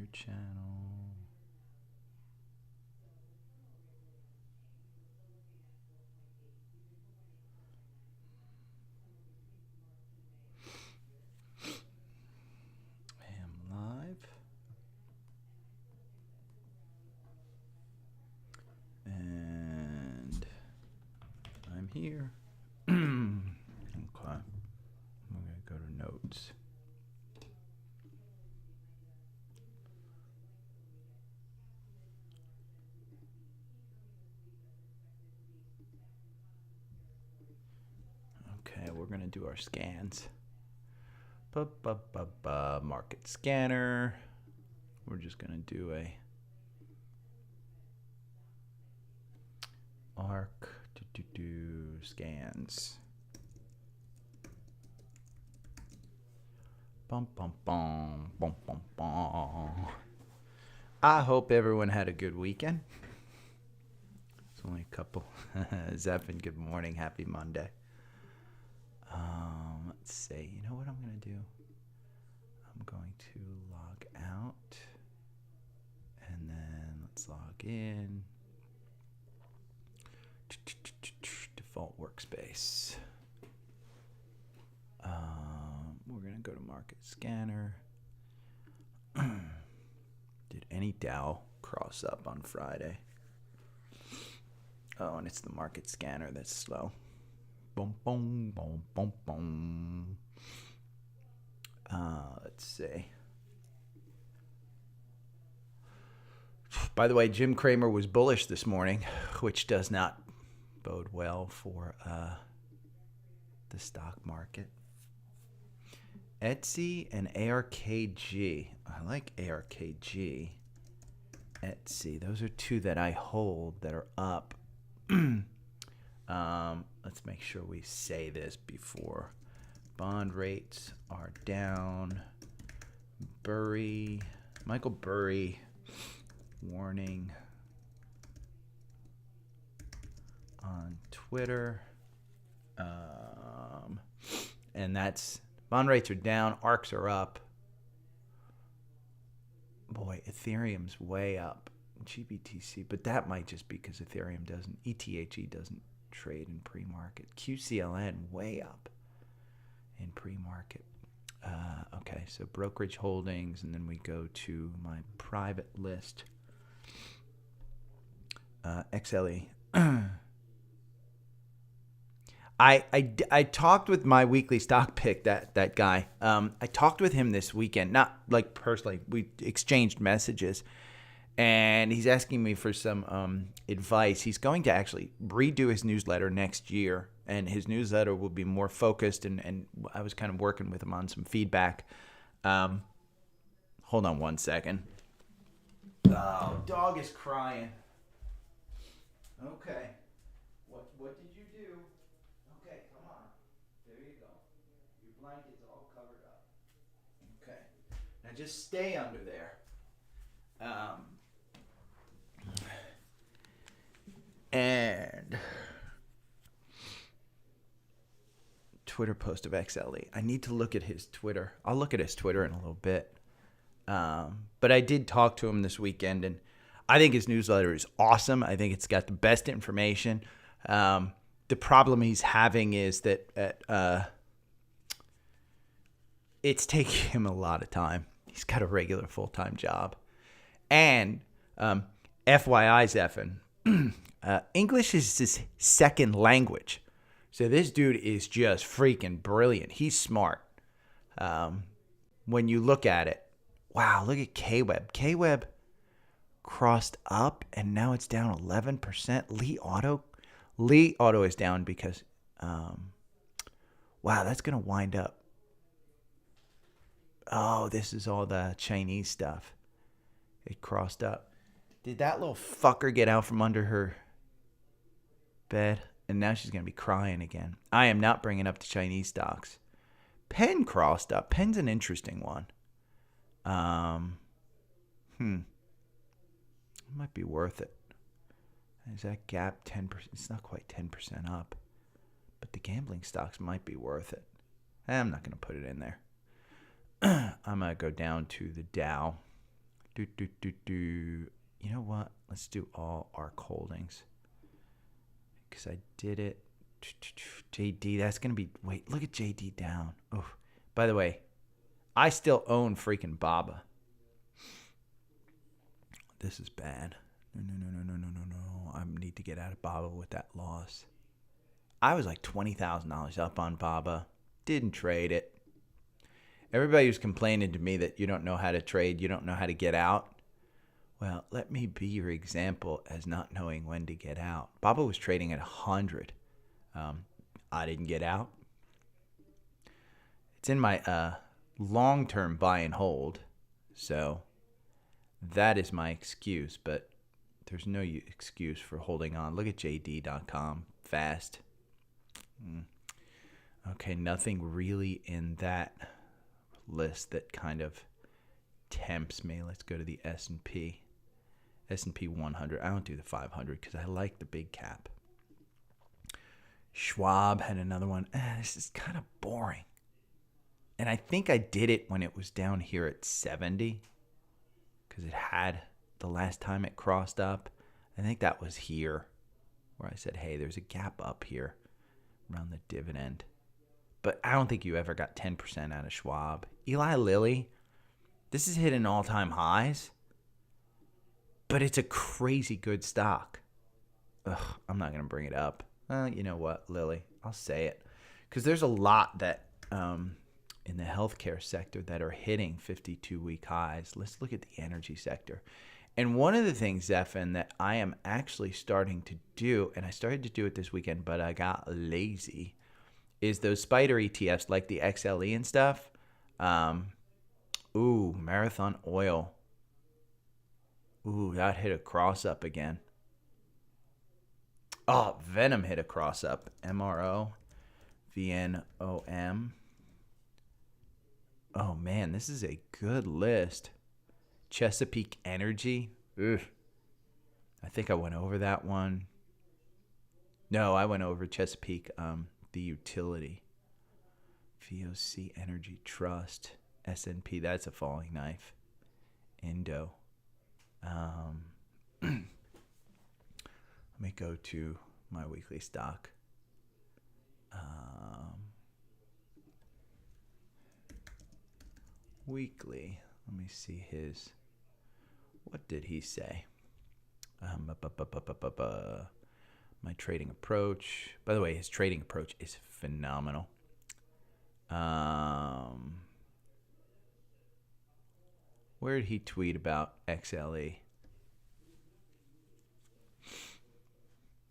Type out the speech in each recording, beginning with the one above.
your channel. I am live. And I'm here. Okay. I'm going to go to notes. Okay, we're going to do our scans. Market scanner. We're just going to do a arc scans. Bum, bum, bum, bum, bum, bum. I hope everyone had a good weekend. It's only a couple. Zephin, good morning. Happy Monday. Let's see. You know what I'm going to do? I'm going to log out. And then let's log in. Default workspace. We're going to go to market scanner. Did any Dow cross up on Friday? Oh, and it's the market scanner that's slow. Boom, boom, boom, boom, boom. Let's see. By the way, Jim Cramer was bullish this morning, which does not bode well for the stock market. Etsy and ARKG. I like ARKG. Etsy. Those are two that I hold that are up. Let's make sure we say this before. Bond rates are down. Michael Burry, warning on Twitter. And that's bond rates are down, ARKs are up. Boy, Ethereum's way up. GBTC, but that might just be because Ethereum doesn't, ETHE doesn't trade in pre-market. QCLN way up in pre-market. Okay, so brokerage holdings, and then we go to my private list. XLE. I talked with my weekly stock pick, that guy. I talked with him this weekend, not like personally. We exchanged messages, and he's asking me for some advice. He's going to actually redo his newsletter next year, and his newsletter will be more focused, and I was kind of working with him on some feedback. Hold on one second. Oh, dog is crying. Okay. What did you do? Okay, come on. There you go. Your blanket's all covered up. Okay. Now just stay under there. And Twitter post of XLE. I need to look at his Twitter. I'll look at his Twitter in a little bit. But I did talk to him this weekend, and I think his newsletter is awesome. I think it's got the best information. The problem he's having is that it's taking him a lot of time. He's got a regular full-time job. And FYI, Zephin, English is his second language. So this dude is just freaking brilliant. He's smart. When you look at it, wow, look at KWeb. KWeb crossed up, and now it's down 11%. Lee Auto is down because, wow, that's going to wind up. Oh, this is all the Chinese stuff. It crossed up. Did that little fucker get out from under her bed? And now she's going to be crying again. I am not bringing up the Chinese stocks. Penn crossed up. Penn's an interesting one. It might be worth it. Is that gap 10%? It's not quite 10% up. But the gambling stocks might be worth it. I'm not going to put it in there. I'm going to go down to the Dow. You know what? Let's do all ARK Holdings. Because I did it. JD, that's going to be... Wait, look at JD down. Oh, by the way, I still own freaking Baba. This is bad. No. I need to get out of Baba with that loss. I was like $20,000 up on Baba. Didn't trade it. Everybody was complaining to me that you don't know how to trade, you don't know how to get out. Well, let me be your example as not knowing when to get out. Baba was trading at 100. I didn't get out. It's in my long-term buy and hold, so that is my excuse, but there's no excuse for holding on. Look at JD.com, fast. Okay, nothing really in that list that kind of tempts me. Let's go to the S&P 100. I don't do the 500 because I like the big cap. Schwab had another one. This is kind of boring. And I think I did it when it was down here at 70 because it had the last time it crossed up. I think that was here where I said, hey, there's a gap up here around the dividend. But I don't think you ever got 10% out of Schwab. Eli Lilly, this is hitting all-time highs, but it's a crazy good stock. Ugh, I'm not going to bring it up. You know what, Lilly? I'll say it. Because there's a lot that in the healthcare sector that are hitting 52-week highs. Let's look at the energy sector. And one of the things, Zephin, that I am actually starting to do, and I started to do it this weekend, but I got lazy, is those spider ETFs like the XLE and stuff. Marathon Oil. That hit a cross up again. Oh, Venom hit a cross up. MRO. VNOM. Oh, man, this is a good list. Chesapeake Energy. Ugh. I think I went over that one. No, I went over Chesapeake, the utility. VOC Energy Trust. S&P, that's a falling knife. Indo. Let me go to my weekly stock. Weekly. Let me see his. What did he say? My trading approach. By the way, his trading approach is phenomenal. Where did he tweet about XLE?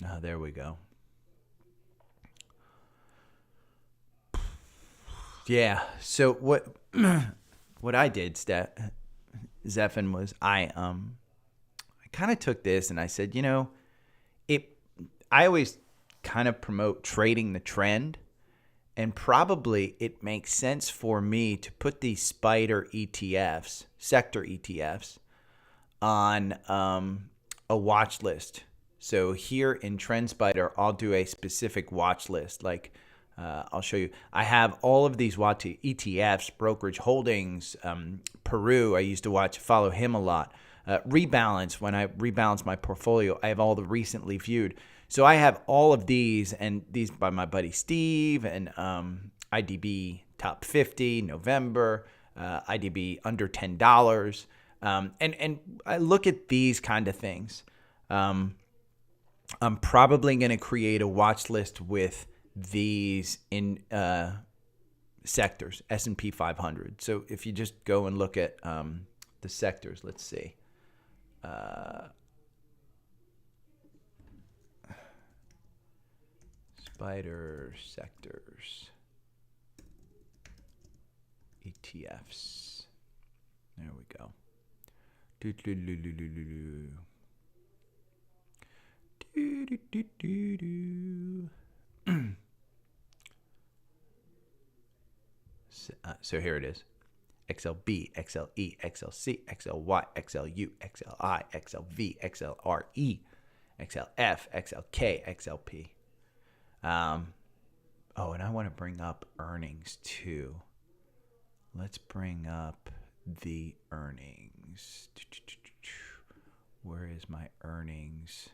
Oh, there we go. Yeah. So what I did, Zephin, was I kind of took this and I said, I always kind of promote trading the trend, and probably it makes sense for me to put these spider ETFs, sector ETFs, on a watch list. So here in TrendSpider, I'll do a specific watch list. Like I'll show you. I have all of these ETFs, Brokerage Holdings, Peru. I used to follow him a lot. Rebalance, when I rebalance my portfolio, I have all the recently viewed. So I have all of these, and these by my buddy Steve, and IDB Top 50, November, IDB under $10. And I look at these kind of things. I'm probably going to create a watch list with these in sectors, S&P 500. So if you just go and look at the sectors, let's see. Spider sectors. ETFs. There we go. So here it is. XLB, XLE, XLC, XLY, XLU, XLI, XLV, XLRE, XLF, XLK, XLP. And I want to bring up earnings too. Let's bring up the earnings. Where is my earnings?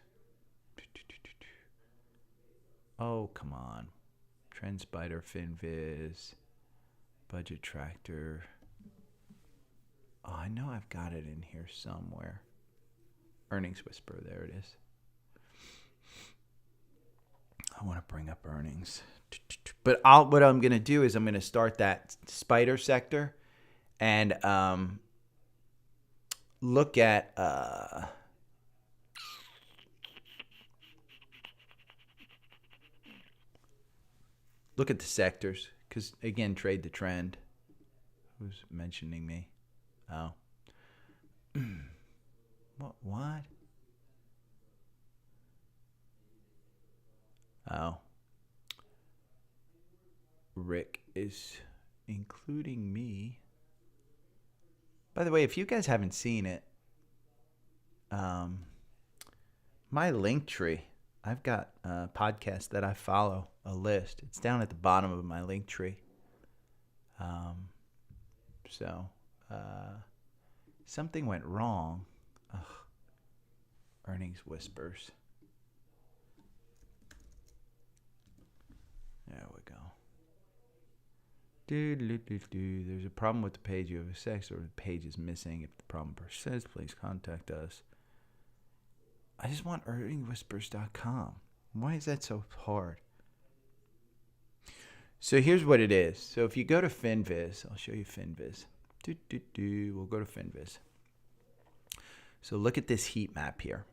Oh, come on. TrendSpider, FinViz, Budget Tractor. Oh, I know I've got it in here somewhere. Earnings Whisperer, there it is. I want to bring up earnings. But what I'm going to do is I'm going to start that spider sector and look at the sectors, because again, trade the trend. Who's mentioning me? Oh. What? Oh. Rick is including me. By the way, if you guys haven't seen it, my link tree, I've got a podcast that I follow, a list. It's down at the bottom of my link tree. Something went wrong. Ugh. Earnings whispers. There we go. There's a problem with the page. You have a sex or the page is missing. If the problem persists, please contact us. I just want earningswhispers.com. Why is that so hard? So here's what it is. So if you go to FinViz, I'll show you FinViz. We'll go to FinViz. So look at this heat map here.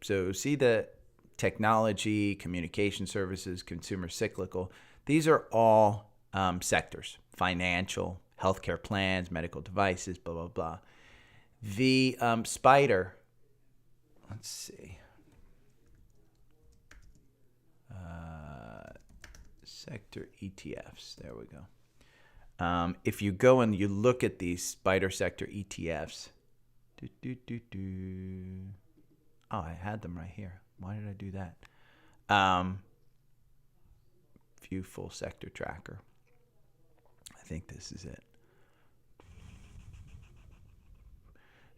So see the technology, communication services, consumer cyclical. These are all sectors: financial, healthcare plans, medical devices, blah, blah, blah. The spider, let's see. Sector ETFs. There we go. If you go and you look at these spider sector ETFs, oh, I had them right here. Why did I do that? View full sector tracker. I think this is it.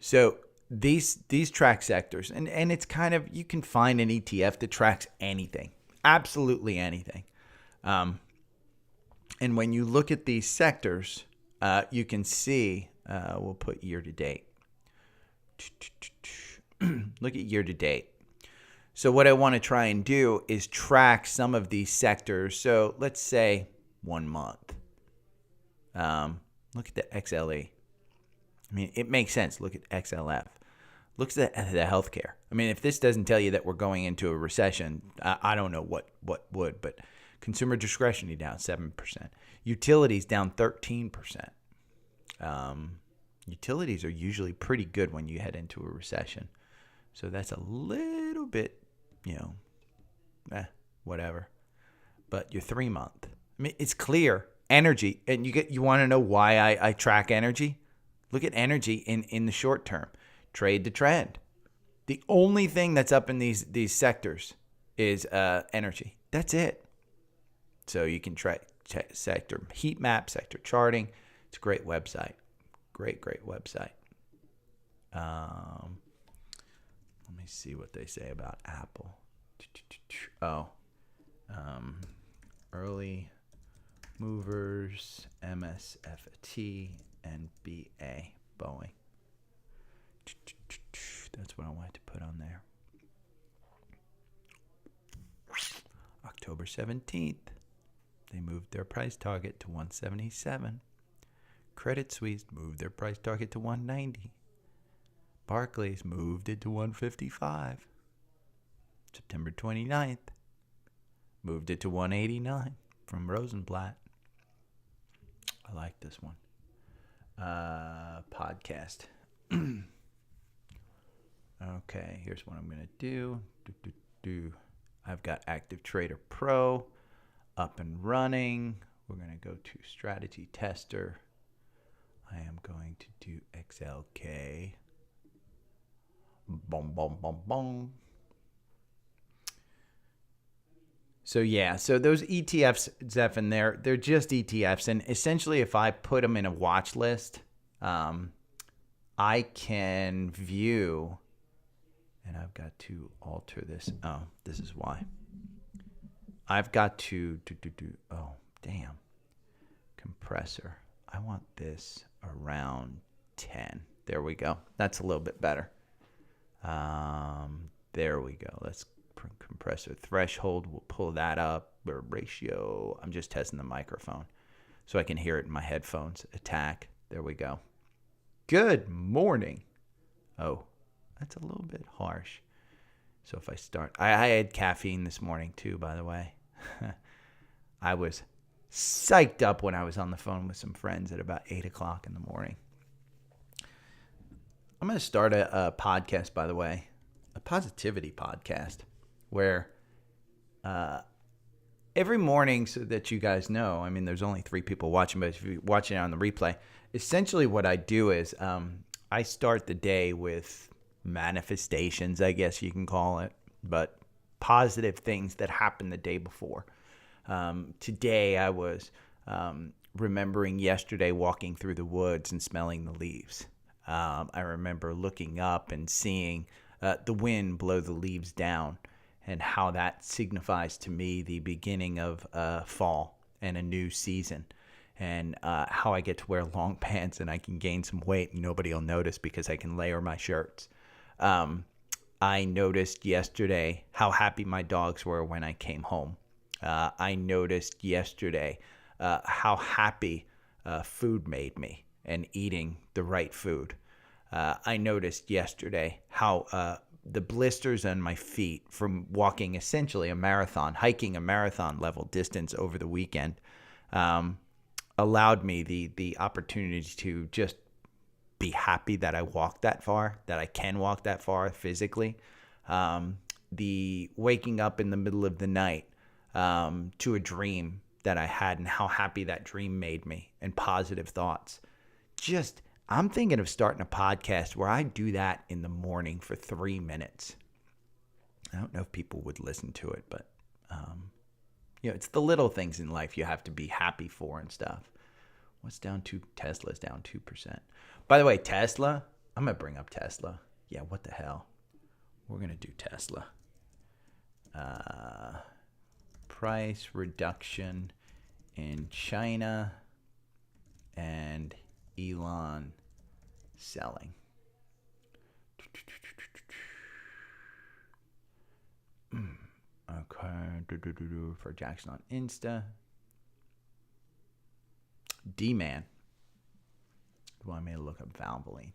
So these track sectors, and it's kind of, you can find an ETF that tracks anything, absolutely anything. And when you look at these sectors, you can see, we'll put year to date. Look at year to date. So what I want to try and do is track some of these sectors. So let's say 1 month. Look at the XLE. I mean, it makes sense. Look at XLF. Look at the healthcare. I mean, if this doesn't tell you that we're going into a recession, I don't know what would. But consumer discretionary down 7%. Utilities down 13%. Utilities are usually pretty good when you head into a recession. So that's a little bit, whatever. But your 3 month. I mean, it's clear. Energy. And you want to know why I track energy? Look at energy in the short term. Trade the trend. The only thing that's up in these sectors is energy. That's it. So you can track sector heat map, sector charting. It's a great website. Great website. Let me see what they say about Apple. Early movers, MSFT, and BA, Boeing. That's what I wanted to put on there. October 17th, they moved their price target to 177. Credit Suisse moved their price target to 190. Barclays moved it to 155. September 29th, moved it to 189 from Rosenblatt. I like this one. Podcast. Okay, here's what I'm going to do. I've got Active Trader Pro up and running. We're going to go to Strategy Tester. I am going to do XLK. Boom, boom, boom, boom. So those ETFs, Zeph, they're just ETFs. And essentially, if I put them in a watch list, I can view, and I've got to alter this. Oh, this is why. I've got to do. Oh, damn. Compressor. I want this around 10. There we go. That's a little bit better. There we go. Let's compressor threshold. We'll pull that up. Ratio. I'm just testing the microphone so I can hear it in my headphones. Attack. There we go. Good morning. Oh, that's a little bit harsh. So if I start, I had caffeine this morning too, by the way. I was psyched up when I was on the phone with some friends at about 8 o'clock in the morning. I'm going to start a podcast, by the way, a positivity podcast, where every morning, so that you guys know, I mean, there's only 3 people watching, but if you're watching it on the replay, essentially what I do is I start the day with manifestations, I guess you can call it, but positive things that happened the day before. Today I was remembering yesterday walking through the woods and smelling the leaves. I remember looking up and seeing the wind blow the leaves down, and how that signifies to me the beginning of fall and a new season, and how I get to wear long pants and I can gain some weight and nobody will notice because I can layer my shirts. I noticed yesterday how happy my dogs were when I came home. I noticed yesterday how happy food made me and eating the right food. I noticed yesterday how the blisters on my feet from walking essentially a marathon, hiking a marathon level distance over the weekend, allowed me the opportunity to just be happy that I walked that far, that I can walk that far physically. The waking up in the middle of the night to a dream that I had and how happy that dream made me, and positive thoughts. I'm thinking of starting a podcast where I do that in the morning for 3 minutes. I don't know if people would listen to it, but it's the little things in life you have to be happy for and stuff. What's down to? Tesla's down 2%. By the way, Tesla, I'm going to bring up Tesla. Yeah, what the hell? We're going to do Tesla. Price reduction in China and Elon selling. Okay. For Jackson on Insta. D-Man. You want me to look up Valvoline.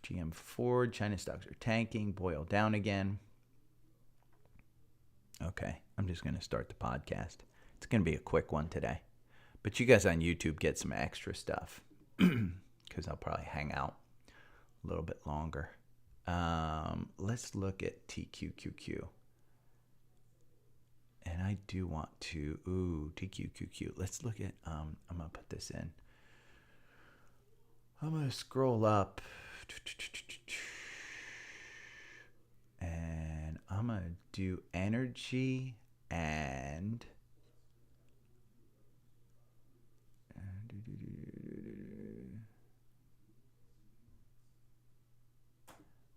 GM Ford. China stocks are tanking. Boil down again. Okay. I'm just going to start the podcast. It's going to be a quick one today. But you guys on YouTube get some extra stuff. Because I'll probably hang out a little bit longer. Let's look at TQQQ. And I do want to, TQQQ. Let's look at, I'm going to put this in. I'm going to scroll up. And I'm going to do energy and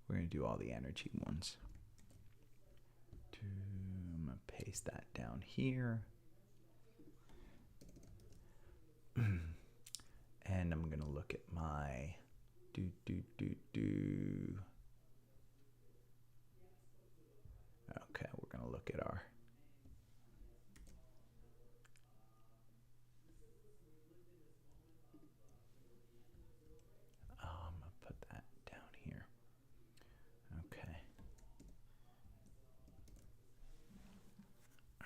we're going to do all the energy ones. I'm going to paste that down here. And I'm going to look at my Okay, we're going to look at our I'm going to put that down here.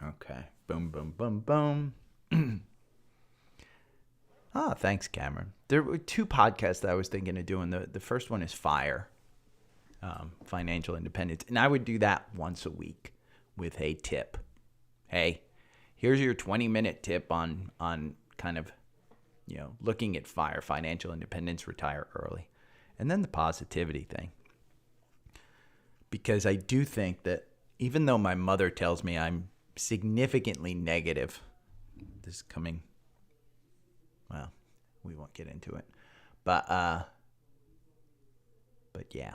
Okay. Boom, boom, boom, boom. Thanks, Cameron. There were 2 podcasts that I was thinking of doing. The first one is FIRE, Financial Independence. And I would do that once a week with a tip. Hey, here's your 20-minute tip on kind of, looking at FIRE, Financial Independence, retire early. And then the positivity thing. Because I do think that even though my mother tells me I'm significantly negative, this is coming, well, we won't get into it. But yeah,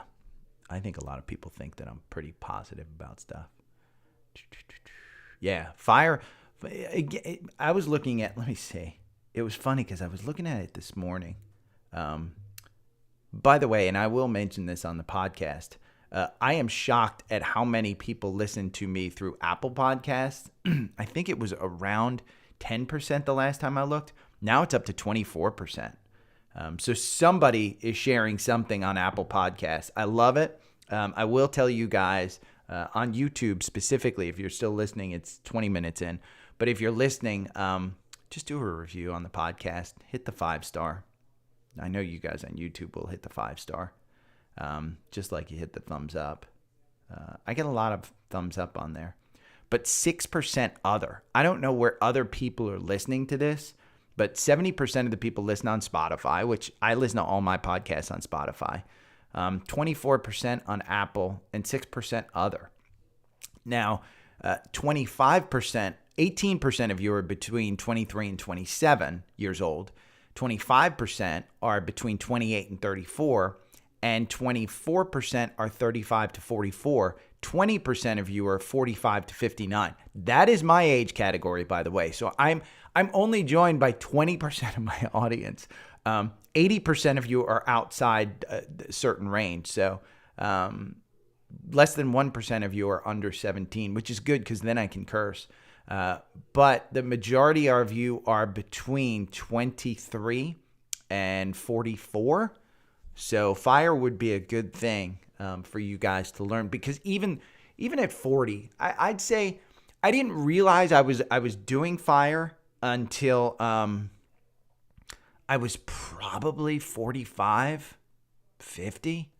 I think a lot of people think that I'm pretty positive about stuff. Yeah, fire. I was looking at, let me see. It was funny because I was looking at it this morning. By the way, and I will mention this on the podcast, I am shocked at how many people listen to me through Apple Podcasts. I think it was around 10% the last time I looked. Now it's up to 24%. So somebody is sharing something on Apple Podcasts. I love it. I will tell you guys on YouTube specifically, if you're still listening, it's 20 minutes in. But if you're listening, just do a review on the podcast. Hit the 5-star. I know you guys on YouTube will hit the 5-star, just like you hit the thumbs up. I get a lot of thumbs up on there. But 6% other. I don't know where other people are listening to this, but 70% of the people listen on Spotify, which I listen to all my podcasts on Spotify. 24% on Apple, and 6% other. Now, 25%, 18% of you are between 23 and 27 years old. 25% are between 28 and 34, and 24% are 35 to 44. 20% of you are 45 to 59. That is my age category, by the way. So I'm only joined by 20% of my audience. 80% of you are outside a certain range. So less than 1% of you are under 17, which is good because then I can curse. But the majority of you are between 23 and 44. So fire would be a good thing for you guys to learn, because even at 40, I'd say I didn't realize I was doing fire until I was probably 45, 50.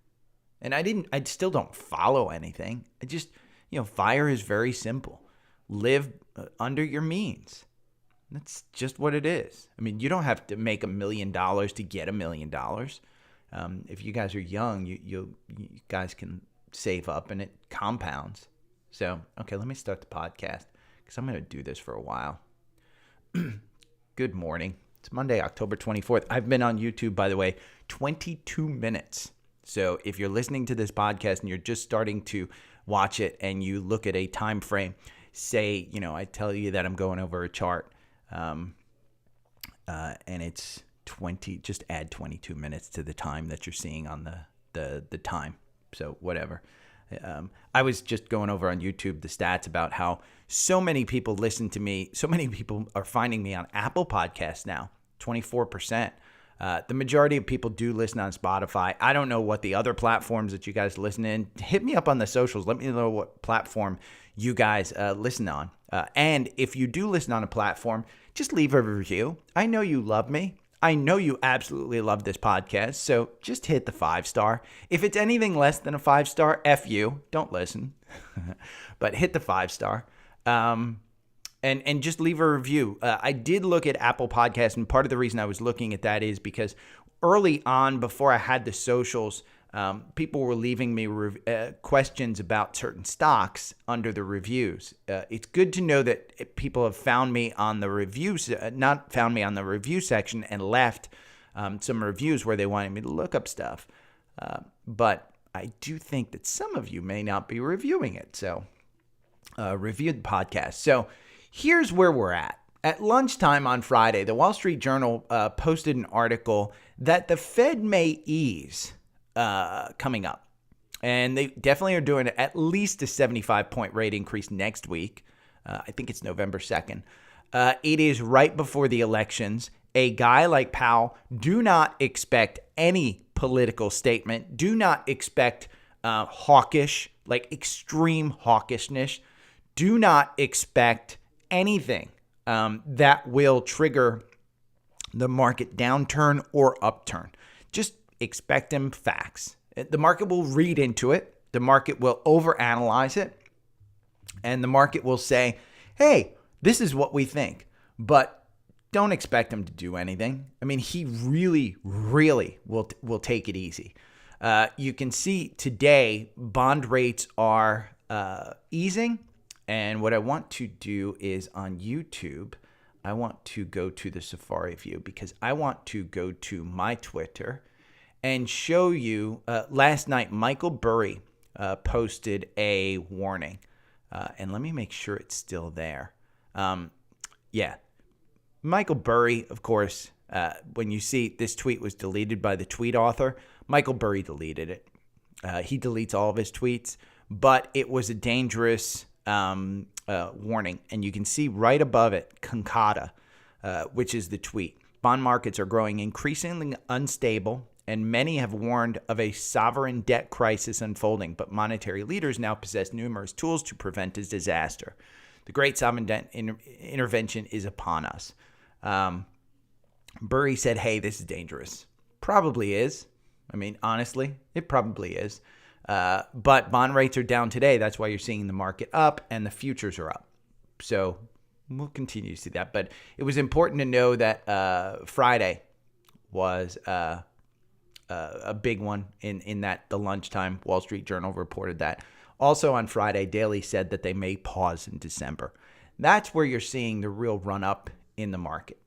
And I still don't follow anything. I just, fire is very simple. Live under your means. That's just what it is. I mean, you don't have to make $1 million to get $1 million. If you guys are young, you guys can save up and it compounds. So, okay, let me start the podcast because I'm going to do this for a while. Good morning. It's Monday, October 24th. I've been on YouTube, by the way, 22 minutes. So if you're listening to this podcast and you're just starting to watch it and you look at a time frame, say, I tell you that I'm going over a chart and it's 20, just add 22 minutes to the time that you're seeing on the time. So whatever. I was just going over on YouTube the stats about how so many people listen to me. So many people are finding me on Apple Podcasts now, 24%. The majority of people do listen on Spotify. I don't know what the other platforms that you guys listen in. Hit me up on the socials. Let me know what platform you guys listen on. And if you do listen on a platform, just leave a review. I know you love me. I know you absolutely love this podcast. So just hit the 5-star. If it's anything less than a 5-star, F you. Don't listen. But hit the 5-star. And just leave a review. I did look at Apple Podcasts, and part of the reason I was looking at that is because early on, before I had the socials, people were leaving me questions about certain stocks under the reviews. It's good to know that people have found me on the reviews, not found me on the review section, and left some reviews where they wanted me to look up stuff. But I do think that some of you may not be reviewing it. So review the podcast. So here's where we're at. At lunchtime on Friday, the Wall Street Journal posted an article that the Fed may ease coming up. And they definitely are doing at least a 75-point rate increase next week. I think it's November 2nd. It is right before the elections. A guy like Powell, do not expect any political statement. Do not expect hawkish, like extreme hawkishness. Do not expect anything that will trigger the market downturn or upturn. Just expect them facts. The market will read into it. The market will overanalyze it. And the market will say, hey, this is what we think. But don't expect him to do anything. I mean, he really, really will take it easy. You can see today bond rates are easing. And what I want to do is on YouTube, I want to go to the Safari view because I want to go to my Twitter and show you. Last night, Michael Burry posted a warning. And let me make sure it's still there. Yeah. Michael Burry, of course, when you see this tweet was deleted by the tweet author, Michael Burry deleted it. He deletes all of his tweets, but it was a dangerous warning. And you can see right above it, Concada, which is the tweet. Bond markets are growing increasingly unstable, and many have warned of a sovereign debt crisis unfolding, but monetary leaders now possess numerous tools to prevent a disaster. The great sovereign debt intervention is upon us. Burry said, hey, this is dangerous. Probably is. I mean, honestly, it probably is. But bond rates are down today. That's why you're seeing the market up and the futures are up. So we'll continue to see that. But it was important to know that Friday was a big one in that the lunchtime Wall Street Journal reported that. Also on Friday, Daly said that they may pause in December. That's where you're seeing the real run up in the market.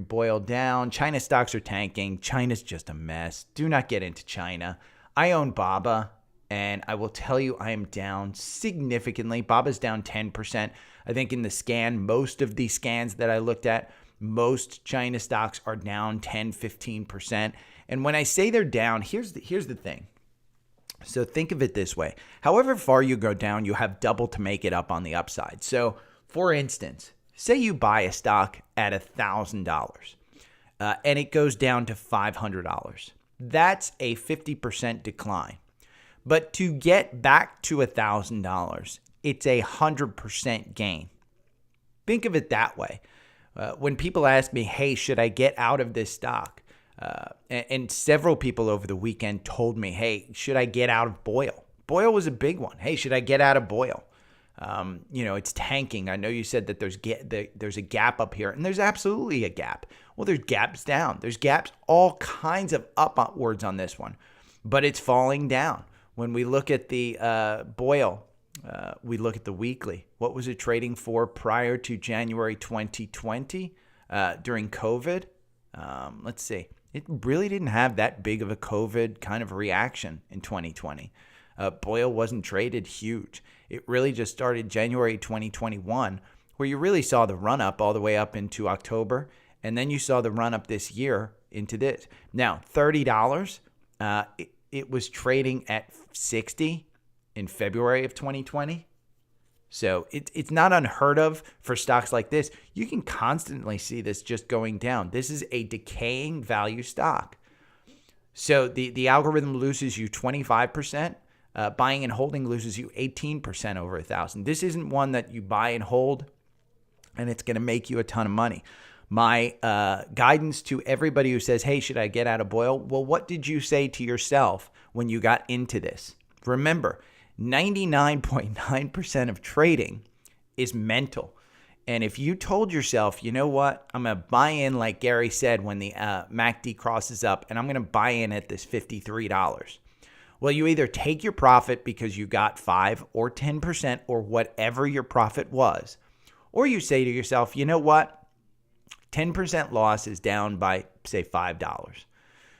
Boil down. China stocks are tanking. China's just a mess. Do not get into China. I own BABA, and I will tell you I am down significantly. BABA's down 10%. I think in the scan, most of the scans that I looked at, most China stocks are down 10, 15%. And when I say they're down, here's the thing. So think of it this way. However far you go down, you have double to make it up on the upside. So for instance, say you buy a stock at $1,000 and it goes down to $500. That's a 50% decline. But to get back to $1,000, it's a 100% gain. Think of it that way. When people ask me, hey, should I get out of this stock? And several people over the weekend told me, hey, should I get out of Boyle? Boyle was a big one. Hey, should I get out of Boyle? It's tanking. I know you said that there's a gap up here, and there's absolutely a gap. Well, there's gaps down. There's gaps, all kinds of upwards on this one, but it's falling down. When we look at the Boyle, we look at the weekly. What was it trading for prior to January 2020 during COVID? Let's see. It really didn't have that big of a COVID kind of reaction in 2020. Boyle wasn't traded huge. It really just started January 2021, where you really saw the run up all the way up into October. And then you saw the run up this year into this. Now, $30, it was trading at $60 in February of 2020. So it's not unheard of for stocks like this. You can constantly see this just going down. This is a decaying value stock. So the algorithm loses you 25%. Buying and holding loses you 18% over 1,000. This isn't one that you buy and hold, and it's going to make you a ton of money. My guidance to everybody who says, hey, should I get out of Boyle? Well, what did you say to yourself when you got into this? Remember, 99.9% of trading is mental. And if you told yourself, you know what, I'm going to buy in, like Gary said, when the MACD crosses up, and I'm going to buy in at this $53. Well, you either take your profit because you got 5 or 10% or whatever your profit was, or you say to yourself, you know what, 10% loss is down by, say, $5.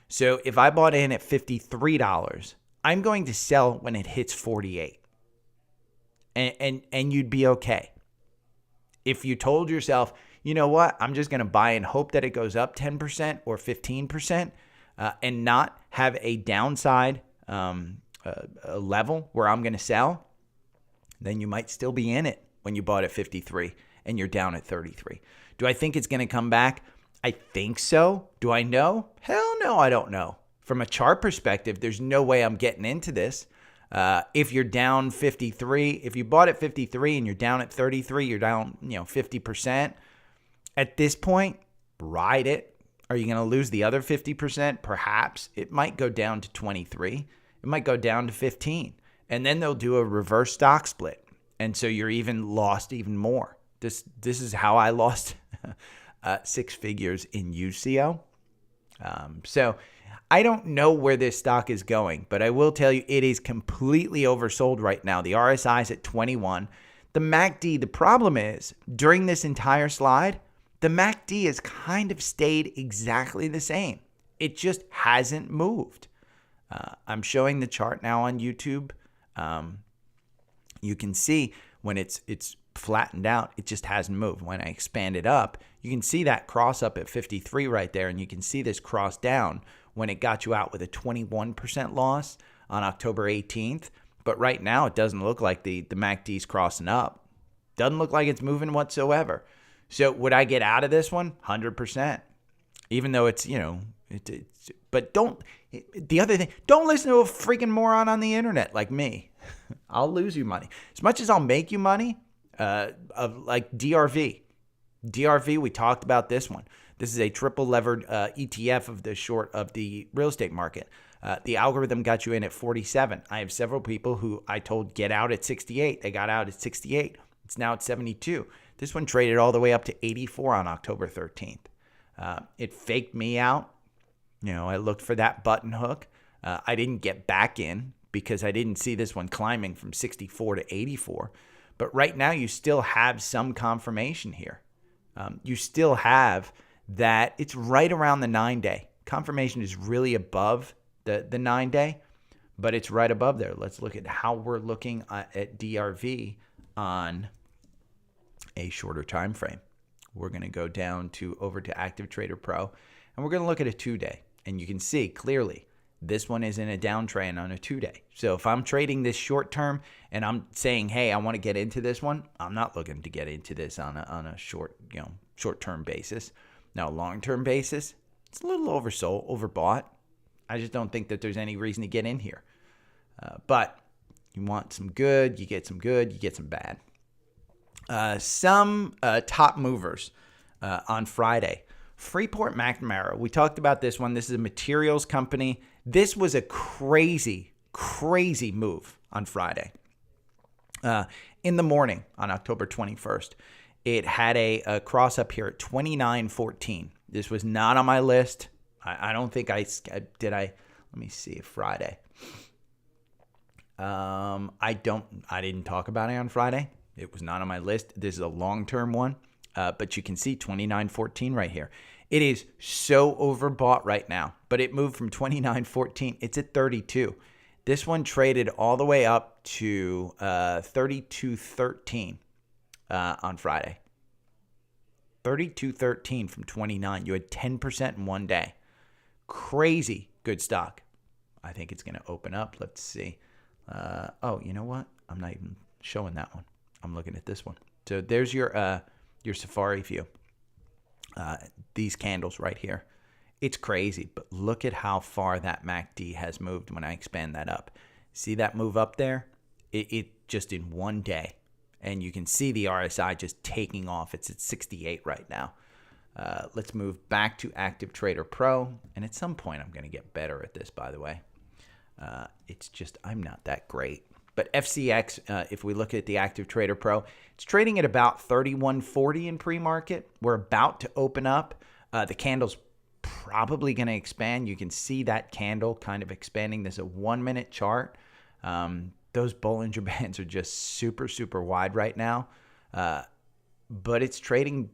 So if I bought in at $53, I'm going to sell when it hits 48. And you'd be okay. If you told yourself, you know what, I'm just going to buy and hope that it goes up 10% or 15% and not have a downside a level where I'm going to sell, then you might still be in it when you bought at 53 and you're down at 33. Do I think it's going to come back? I think so. Do I know? Hell no, I don't know. From a chart perspective, there's no way I'm getting into this. If you're down 53, if you bought at 53 and you're down at 33, you're down, 50%. At this point, ride it. Are you going to lose the other 50%? Perhaps. It might go down to 23. It might go down to 15. And then they'll do a reverse stock split. And so you're lost even more. This is how I lost 6 figures in UCO. So I don't know where this stock is going, but I will tell you it is completely oversold right now. The RSI is at 21. The MACD, the problem is during this entire slide, the MACD has kind of stayed exactly the same. It just hasn't moved. I'm showing the chart now on YouTube. You can see when it's flattened out, it just hasn't moved. When I expand it up, you can see that cross up at 53 right there, and you can see this cross down when it got you out with a 21% loss on October 18th. But right now, it doesn't look like the MACD's crossing up. Doesn't look like it's moving whatsoever. So would I get out of this one? 100%. Even though it's, but the other thing, don't listen to a freaking moron on the internet like me. I'll lose you money. As much as I'll make you money, of like DRV. DRV, we talked about this one. This is a triple levered ETF of the real estate market. The algorithm got you in at 47. I have several people who I told get out at 68. They got out at 68. It's now at 72. This one traded all the way up to 84 on October 13th. It faked me out. I looked for that button hook. I didn't get back in because I didn't see this one climbing from 64 to 84. But right now, you still have some confirmation here. You still have that it's right around the 9-day. Confirmation is really above the 9-day, but it's right above there. Let's look at how we're looking at DRV on a shorter time frame. We're going to go down over to Active Trader Pro, and we're going to look at a 2-day. And you can see clearly this one is in a downtrend on a 2-day. So if I'm trading this short term and I'm saying, hey, I want to get into this one, I'm not looking to get into this on a short term basis. Now, long term basis, it's a little overbought. I just don't think that there's any reason to get in here. But you want some good, you get some good, you get some bad. Some top movers on Friday. Freeport-McMoRan, we talked about this one. This is a materials company. This was a crazy, crazy move on Friday. In the morning on October 21st, it had a cross up here at 29.14. This was not on my list. I don't think I did. Let me see. Friday. I didn't talk about it on Friday. It was not on my list. This is a long-term one. But you can see 29.14 right here. It is so overbought right now, but it moved from 29.14. It's at 32. This one traded all the way up to 32.13 on Friday. 32.13 from 29. You had 10% in one day. Crazy good stock. I think it's going to open up. Let's see. You know what? I'm not even showing that one. I'm looking at this one. So there's your Safari view. These candles right here. It's crazy, but look at how far that MACD has moved when I expand that up. See that move up there? It just in one day. And you can see the RSI just taking off. It's at 68 right now. Let's move back to Active Trader Pro. And at some point, I'm going to get better at this, by the way. It's just, I'm not that great. But FCX, if we look at the Active Trader Pro, it's trading at about 31.40 in pre-market. We're about to open up. The candle's probably going to expand. You can see that candle kind of expanding. There's a 1-minute chart. Those Bollinger Bands are just super, super wide right now. But it's trading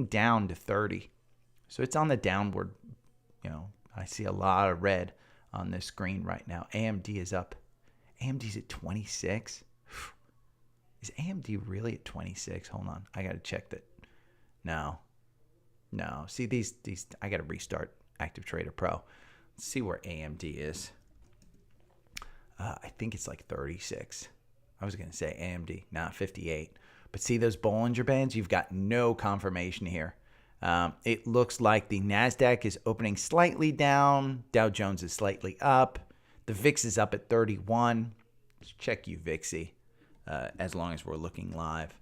down to 30. So it's on the downward. I see a lot of red on this screen right now. AMD is up. AMD's at 26. Is AMD really at 26? Hold on. I got to check that. No. See, these I got to restart Active Trader Pro. Let's see where AMD is. I think it's like 36. I was going to say AMD, not 58. But see those Bollinger Bands? You've got no confirmation here. It looks like the NASDAQ is opening slightly down. Dow Jones is slightly up. The VIX is up at 31. Let's check you, VIXy, as long as we're looking live.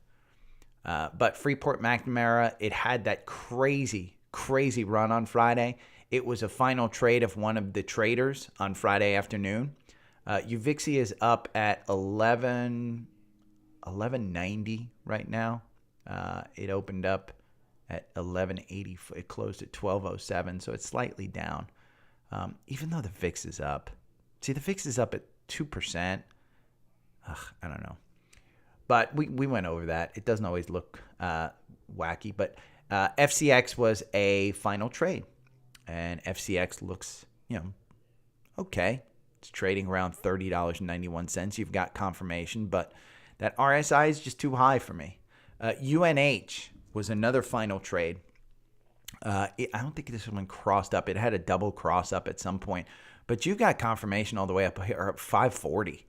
But Freeport-McMoRan, it had that crazy, crazy run on Friday. It was a final trade of one of the traders on Friday afternoon. UVIXY is up at 1190 right now. It opened up at 1180. It closed at 1207, so it's slightly down. Even though the VIX is up. See, the VIX is up at 2%. I don't know. But we went over that. It doesn't always look wacky. But FCX was a final trade. And FCX looks, okay. It's trading around $30.91. You've got confirmation. But that RSI is just too high for me. UNH was another final trade. I don't think this one crossed up. It had a double cross up at some point. But you've got confirmation all the way up here at 540.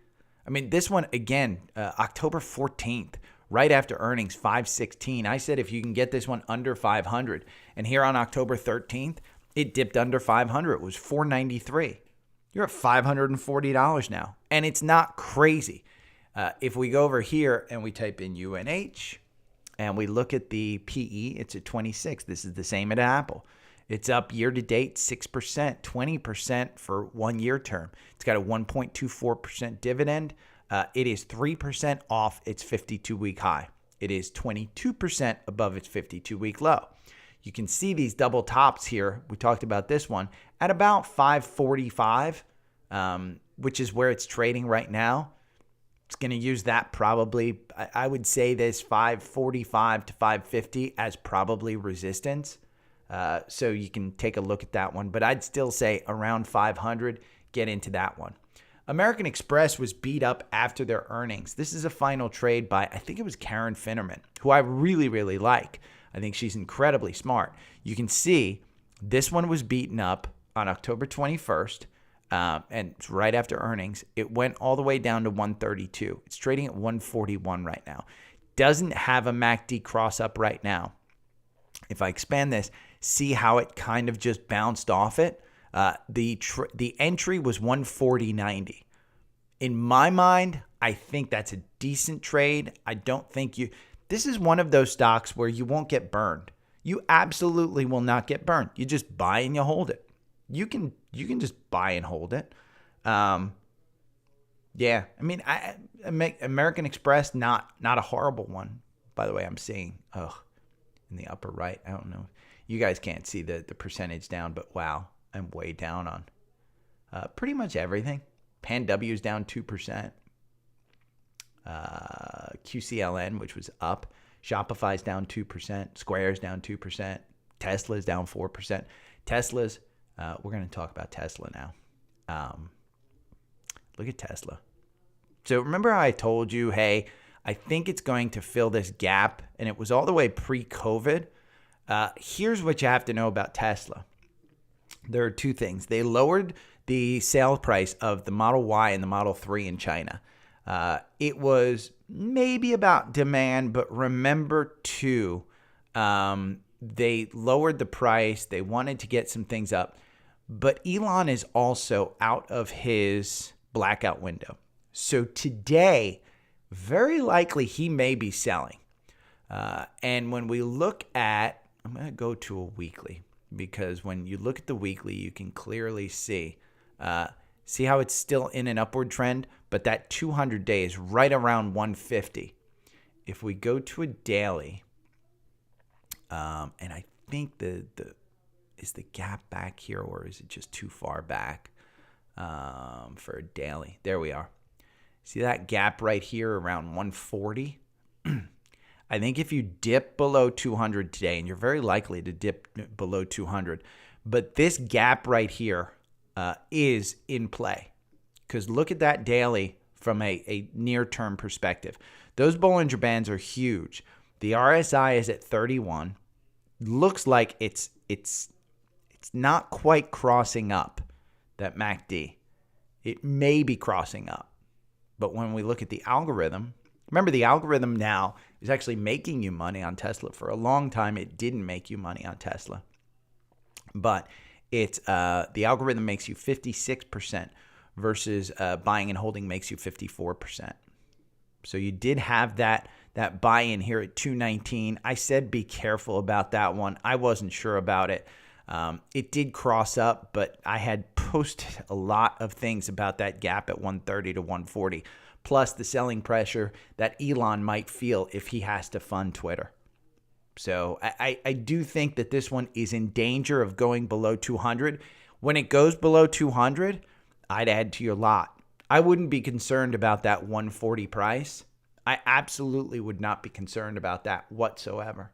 I mean, this one, again, October 14th, right after earnings, 516. I said if you can get this one under 500. And here on October 13th, it dipped under 500. It was 493. You're at $540 now. And it's not crazy. If we go over here and we type in UNH and we look at the PE, it's at 26. This is the same at Apple. It's up year to date 6%, 20% for 1 year term. It's got a 1.24% dividend. It is 3% off its 52-week high. It is 22% above its 52-week low. You can see these double tops here. We talked about this one at about 545, which is where it's trading right now. It's going to use that probably. I would say this 545 to 550 as probably resistance. So you can take a look at that one. But I'd still say around 500, get into that one. American Express was beat up after their earnings. This is a final trade by, I think it was Karen Finnerman, who I really, really like. I think she's incredibly smart. You can see this one was beaten up on October 21st, and it's right after earnings. It went all the way down to 132. It's trading at 141 right now. Doesn't have a MACD cross up right now. If I expand this, see how it kind of just bounced off it. The entry was 140.90. In my mind, I think that's a decent trade. I don't think this is one of those stocks where you won't get burned. You absolutely will not get burned. You just buy and you hold it. You can just buy and hold it. Yeah, I mean, American Express, not a horrible one. By the way, I'm seeing in the upper right. I don't know. You guys can't see the percentage down, but wow, I'm way down on pretty much everything. PanW is down 2%. QCLN, which was up. Shopify's down 2%. Square's down 2%. Tesla's down 4%. Tesla's, we're going to talk about Tesla now. Look at Tesla. So remember how I told you, hey, I think it's going to fill this gap, and it was all the way pre-COVID. Here's what you have to know about Tesla. There are two things. They lowered the sale price of the Model Y and the Model 3 in China. It was maybe about demand, but remember too, they lowered the price. They wanted to get some things up. But Elon is also out of his blackout window. So today, very likely he may be selling. And when we look at, I'm going to go to a weekly, because when you look at the weekly, you can clearly see how it's still in an upward trend, but that 200-day is right around 150. If we go to a daily, and I think is the gap back here, or is it just too far back for a daily? There we are. See that gap right here around 140? I think if you dip below 200 today, and you're very likely to dip below 200, but this gap right here is in play. Because look at that daily from a near-term perspective. Those Bollinger Bands are huge. The RSI is at 31. Looks like it's not quite crossing up, that MACD. It may be crossing up. But when we look at the algorithm, remember the algorithm now is actually making you money on Tesla. For a long time, it didn't make you money on Tesla. But it's the algorithm makes you 56% versus buying and holding makes you 54%. So you did have that buy-in here at 219. I said be careful about that one. I wasn't sure about it. It did cross up, but I had posted a lot of things about that gap at 130 to 140, plus the selling pressure that Elon might feel if he has to fund Twitter. So I do think that this one is in danger of going below 200. When it goes below 200, I'd add to your lot. I wouldn't be concerned about that 140 price. I absolutely would not be concerned about that whatsoever.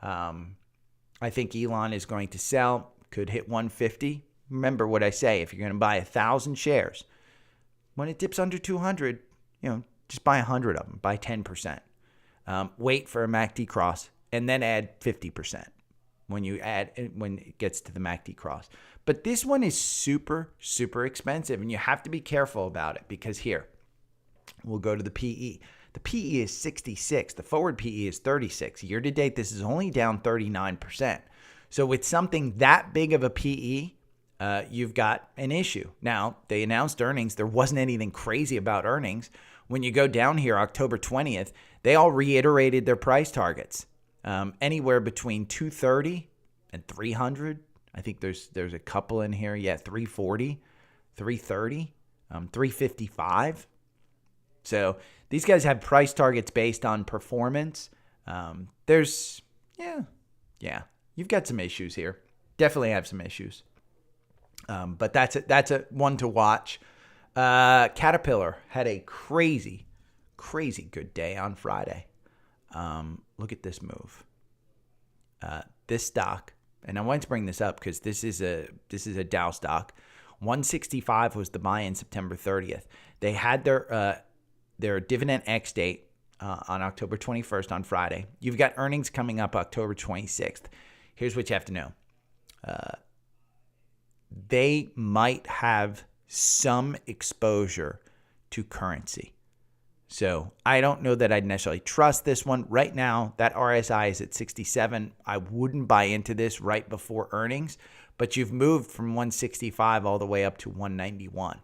I think Elon is going to sell, could hit 150. Remember what I say, if you're going to buy 1,000 shares, when it dips under 200, just buy 100 of them, buy 10%. Wait for a MACD cross and then add 50% when it gets to the MACD cross. But this one is super, super expensive, and you have to be careful about it because here, we'll go to the PE. The PE is 66. The forward PE is 36. Year to date, this is only down 39%. So with something that big of a PE, you've got an issue. Now, they announced earnings. There wasn't anything crazy about earnings. When you go down here, October 20th, they all reiterated their price targets. Anywhere between 230 and 300. I think there's a couple in here. Yeah, 340, 330, 355. So these guys have price targets based on performance. You've got some issues here. Definitely have some issues. But that's a one to watch. Caterpillar had a crazy good day on Friday. Look at this move. This stock, and I wanted to bring this up because this is a Dow stock. 165 was the buy in September 30th. They had their dividend X date on October 21st on Friday. You've got earnings coming up October 26th. Here's what you have to know. They might have some exposure to currency. So I don't know that I'd necessarily trust this one. Right now, that RSI is at 67. I wouldn't buy into this right before earnings, but you've moved from 165 all the way up to 191.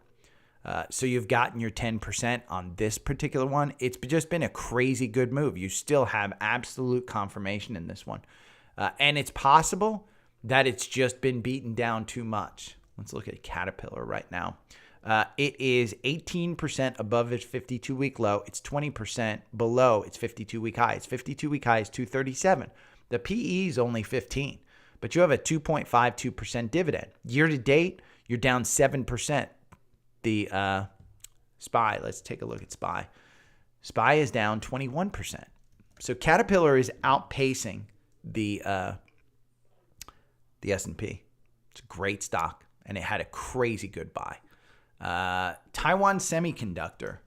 So you've gotten your 10% on this particular one. It's just been a crazy good move. You still have absolute confirmation in this one. And it's possible that it's just been beaten down too much. Let's look at Caterpillar right now. It is 18% above its 52-week low. It's 20% below its 52-week high. Its 52-week high is 237. The PE is only 15, but you have a 2.52% dividend. Year to date, you're down 7%. The SPY, let's take a look at SPY. SPY is down 21%. So Caterpillar is outpacing the S&P. It's a great stock, and it had a crazy good buy. Taiwan Semiconductor.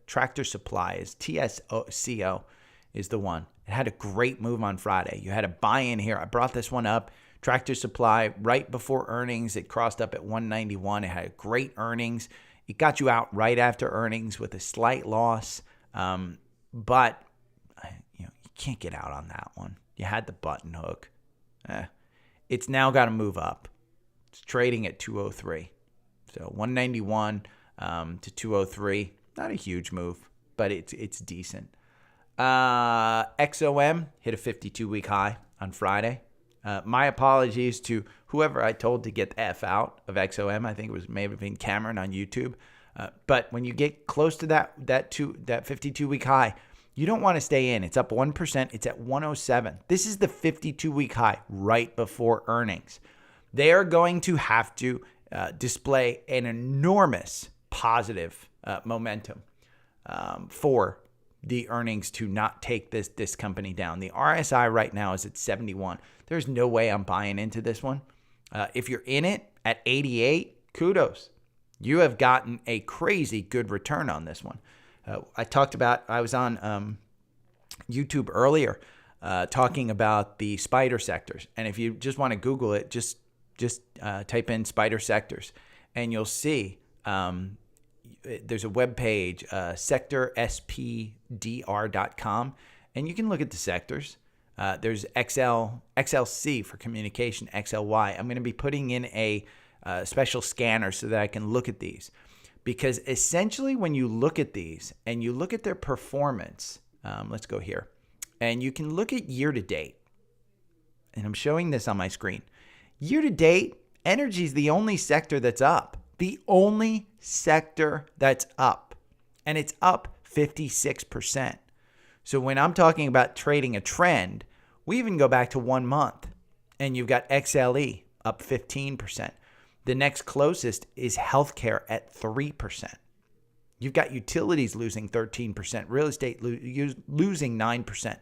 Tractor Supply is TSCO is the one. It had a great move on Friday. You had a buy-in here. I brought this one up. Tractor Supply, right before earnings, it crossed up at 191. It had great earnings. It got you out right after earnings with a slight loss. But you can't get out on that one. You had the button hook. It's now got to move up. It's trading at 203. So 191 to 203. Not a huge move, but it's decent. XOM hit a 52-week high on Friday. My apologies to whoever I told to get the F out of XOM. I think it was maybe Cameron on YouTube. But when you get close to that 52-week high, you don't want to stay in. It's up 1%. It's at 107. This is the 52-week high right before earnings. They are going to have to display an enormous positive momentum for the earnings to not take this company down. The RSI right now is at 71. There's no way I'm buying into this one. If you're in it at 88, kudos. You have gotten a crazy good return on this one. I was on YouTube earlier talking about the spider sectors. And if you just want to Google it, just type in spider sectors and you'll see there's a web page, sectorspdr.com, and you can look at the sectors. There's XLC for communication, XLY. I'm going to be putting in a special scanner so that I can look at these. Because essentially when you look at these and you look at their performance, let's go here, and you can look at year to date. And I'm showing this on my screen. Year to date, energy is the only sector that's up. The only sector that's up. And it's up 56%. So when I'm talking about trading a trend, we even go back to 1 month, and you've got XLE up 15%. The next closest is healthcare at 3%. You've got utilities losing 13%, real estate losing 9%,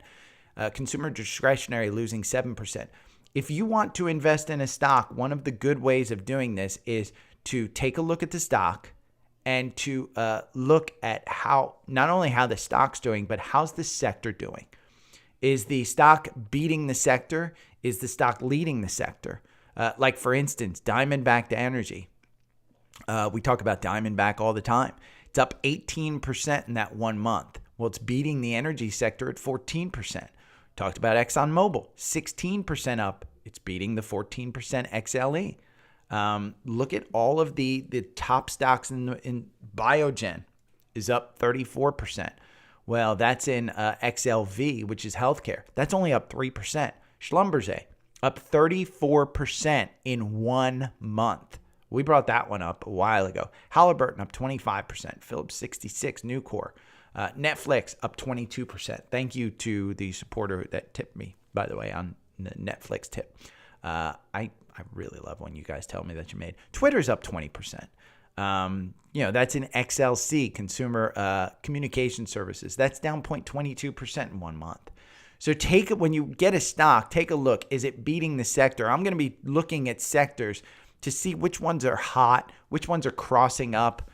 consumer discretionary losing 7%. If you want to invest in a stock, one of the good ways of doing this is to take a look at the stock and to look at how, not only how the stock's doing, but how's the sector doing. Is the stock beating the sector? Is the stock leading the sector? Like, for instance, Diamondback Energy. We talk about Diamondback all the time. It's up 18% in that 1 month. Well, it's beating the energy sector at 14%. Talked about ExxonMobil, 16% up. It's beating the 14% XLE. Look at all of the top stocks in Biogen is up 34%. Well, that's in XLV, which is healthcare. That's only up 3%. Schlumberger up 34% in 1 month. We brought that one up a while ago. Halliburton up 25%. Phillips 66, Nucor. Netflix up 22%. Thank you to the supporter that tipped me, by the way, on the Netflix tip. I really love when you guys tell me that you made. Twitter's up 20%. That's in XLC, Consumer Communication Services. That's down 0.22% in 1 month. So when you get a stock, take a look. Is it beating the sector? I'm going to be looking at sectors to see which ones are hot, which ones are crossing up.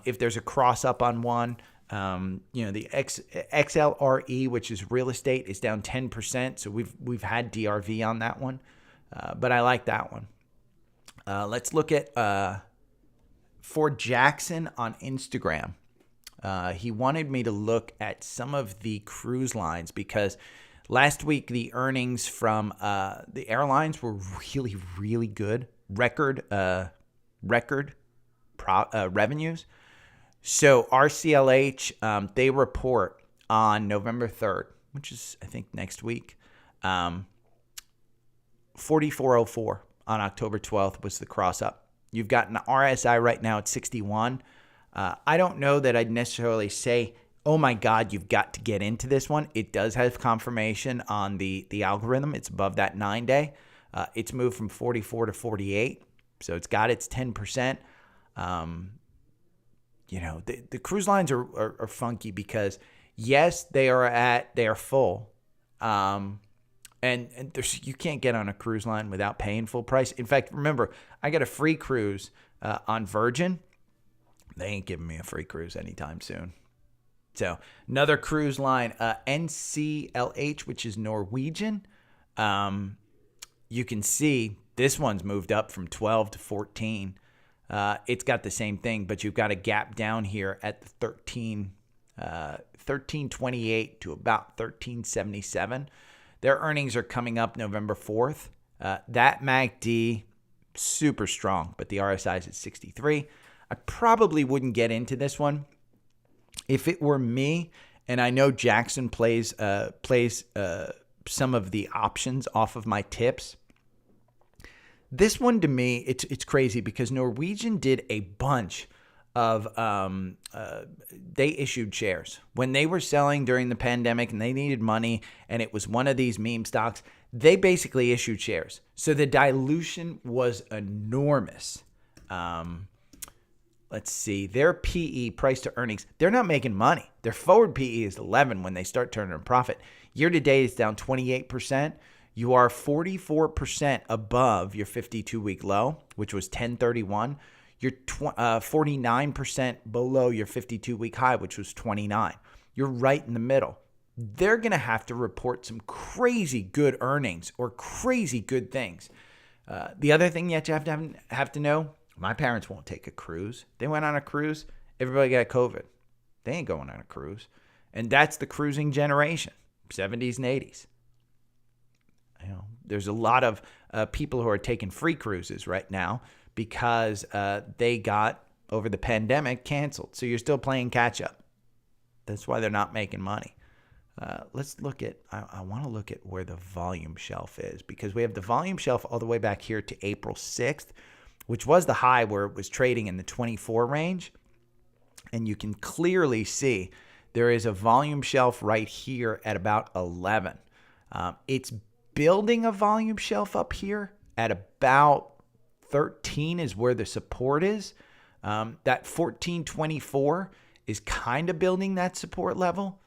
If there's a cross up on one, the XLRE, which is real estate, is down 10%. So we've had DRV on that one, but I like that one. Let's look at Ford Jackson on Instagram. He wanted me to look at some of the cruise lines because last week the earnings from the airlines were really, really good. Record revenues. So RCLH, they report on November 3rd, which is, I think, next week. 4404 on October 12th was the cross up. You've got an RSI right now at 61. I don't know that I'd necessarily say, oh my God, you've got to get into this one. It does have confirmation on the algorithm. It's above that 9-day. It's moved from 44 to 48. So it's got its 10%. The cruise lines are funky because, yes, they are full. And you can't get on a cruise line without paying full price. In fact, remember, I got a free cruise on Virgin. They ain't giving me a free cruise anytime soon. So another cruise line, NCLH, which is Norwegian. You can see this one's moved up from 12 to 14. It's got the same thing, but you've got a gap down here at the 1328 to about 1377. Their earnings are coming up November 4th. That MACD, super strong, but the RSI is at 63. I probably wouldn't get into this one. If it were me, and I know Jackson plays some of the options off of my tips, this one to me, it's crazy because Norwegian did a bunch of they issued shares when they were selling during the pandemic and they needed money, and it was one of these meme stocks. They basically issued shares, so the dilution was enormous. Let's see, their PE, price to earnings, they're not making money. Their forward PE is 11 when they start turning a profit. Year to date, it's down 28%. You are 44% above your 52-week low, which was 1031. You're 49% below your 52-week high, which was 29. You're right in the middle. They're going to have to report some crazy good earnings or crazy good things. The other thing you have to know, my parents won't take a cruise. They went on a cruise. Everybody got COVID. They ain't going on a cruise. And that's the cruising generation, 70s and 80s. There's a lot of people who are taking free cruises right now because they got, over the pandemic, canceled. So you're still playing catch up. That's why they're not making money. Let's look at, I want to look at where the volume shelf is, because we have the volume shelf all the way back here to April 6th, which was the high where it was trading in the 24 range. And you can clearly see there is a volume shelf right here at about 11. It's building a volume shelf up here at about 13 is where the support is. That 1424 is kind of building that support level.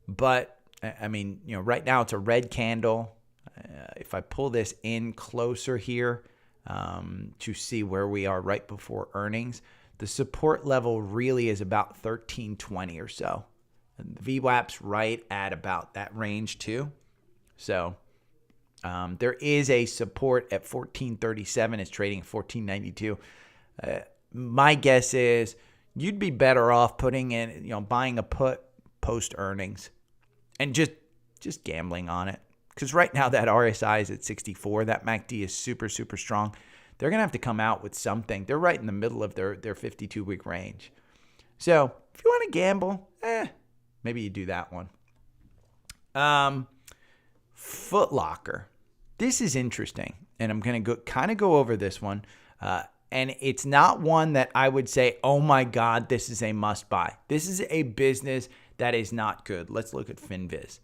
But, I mean, right now it's a red candle. If I pull this in closer here to see where we are right before earnings, the support level really is about 1320 or so. And the VWAP's right at about that range too. So there is a support at 1437. It's trading at 1492. My guess is you'd be better off putting in, buying a put post earnings and just gambling on it. Because right now that RSI is at 64. That MACD is super, super strong. They're going to have to come out with something. They're right in the middle of their 52-week range. So if you want to gamble, maybe you do that one. Foot Locker. This is interesting, and I'm going to kind of go over this one. And it's not one that I would say, oh my God, this is a must buy. This is a business that is not good. Let's look at FinViz.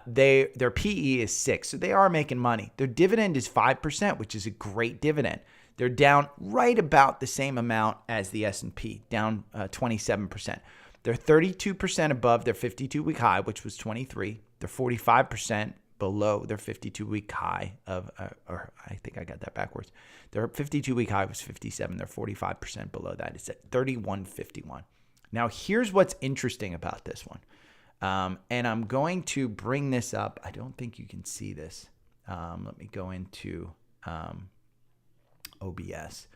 Their PE is 6, so they are making money. Their dividend is 5%, which is a great dividend. They're down right about the same amount as the S&P, down 27%. They're 32% above their 52-week high, which was 23. They're 45% below their 52-week high of, or I think I got that backwards. Their 52-week high was 57. They're 45% below that. It's at 31.51. Now, here's what's interesting about this one. And I'm going to bring this up. I don't think you can see this. Let me go into OBS,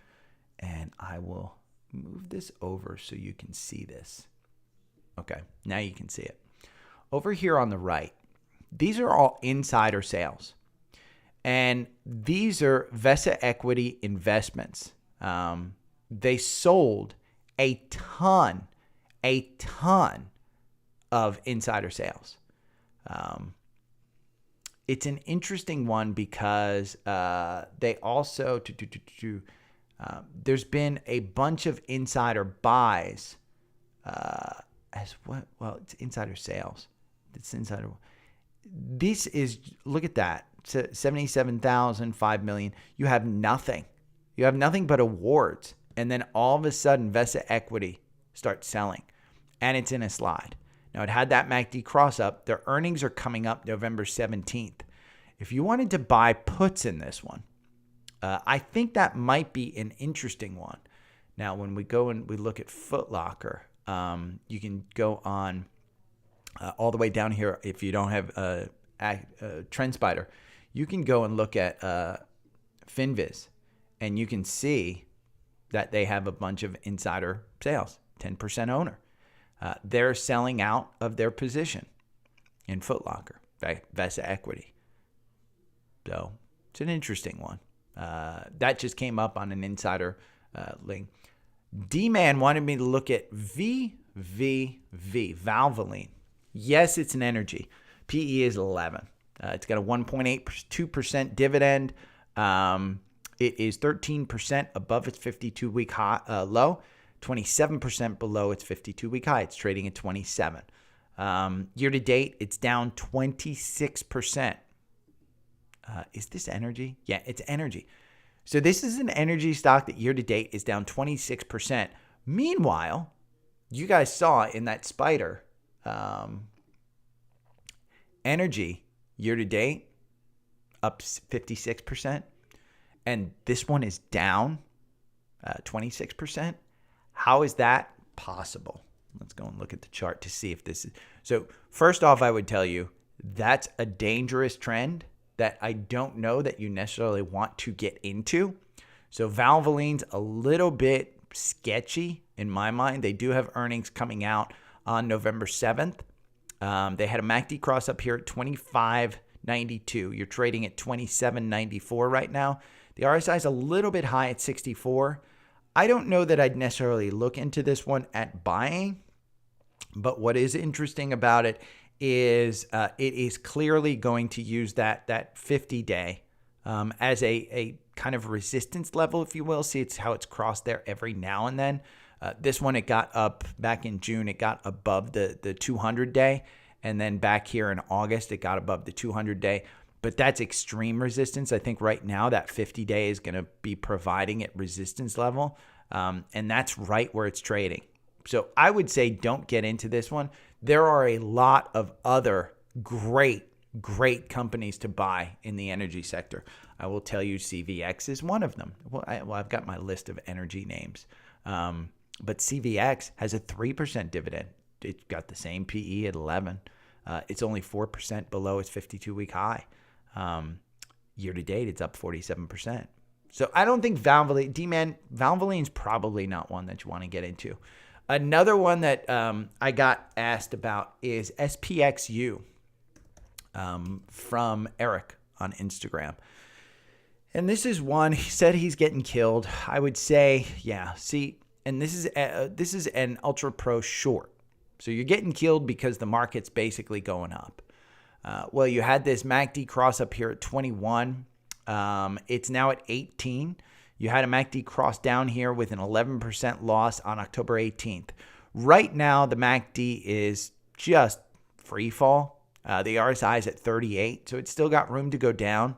and I will move this over so you can see this. Okay, now you can see it. Over here on the right, these are all insider sales. And these are Vesa Equity Investments. They sold a ton of insider sales. It's an interesting one because they also there's been a bunch of insider buys as what? Well, it's insider sales. It's insider. This is, look at that, 77,000, 5 million. You have nothing. You have nothing but awards, and then all of a sudden, Vesa Equity starts selling, and it's in a slide. Now, it had that MACD cross up. Their earnings are coming up November 17th. If you wanted to buy puts in this one, I think that might be an interesting one. Now, when we go and we look at Foot Locker, you can go on all the way down here. If you don't have TrendSpider, you can go and look at FinViz, and you can see that they have a bunch of insider sales, 10% owner. They're selling out of their position in Foot Locker, Vesa Equity. So it's an interesting one. That just came up on an insider link. D-Man wanted me to look at VVV, Valvoline. Yes, it's an energy. PE is 11. It's got a 1.82% dividend. It is 13% above its 52-week high, low, 27% below its 52-week high. It's trading at 27. Year to date, it's down 26%. Is this energy? Yeah, it's energy. So this is an energy stock that year to date is down 26%. Meanwhile, you guys saw in that spider, energy year to date up 56%, and this one is down 26%. How is that possible? Let's go and look at the chart to see if this is. So first off, I would tell you that's a dangerous trend that I don't know that you necessarily want to get into. So Valvoline's a little bit sketchy in my mind. They do have earnings coming out on November 7th. They had a MACD cross up here at 25.92. You're trading at 27.94 right now. The RSI is a little bit high at 64. I don't know that I'd necessarily look into this one at buying, but what is interesting about it is it is clearly going to use that 50-day as a kind of resistance level, if you will. See, it's how it's crossed there every now and then. This one, it got up back in June. It got above the 200-day. And then back here in August, it got above the 200-day. But that's extreme resistance. I think right now that 50-day is going to be providing it resistance level. And that's right where it's trading. So I would say don't get into this one. There are a lot of other great companies to buy in the energy sector. I will tell you CVX is one of them. Well, I've got my list of energy names. But CVX has a 3% dividend. It's got the same PE at 11. It's only 4% below its 52-week high. Year to date, it's up 47%. So I don't think Valvoline's probably not one that you want to get into. Another one that I got asked about is SPXU from Eric on Instagram. And this is one, he said he's getting killed. I would say, yeah, see, and this is an ultra pro short. So you're getting killed because the market's basically going up. Well, you had this MACD cross up here at 21. It's now at 18. You had a MACD cross down here with an 11% loss on October 18th. Right now, the MACD is just free fall. The RSI is at 38, so it's still got room to go down.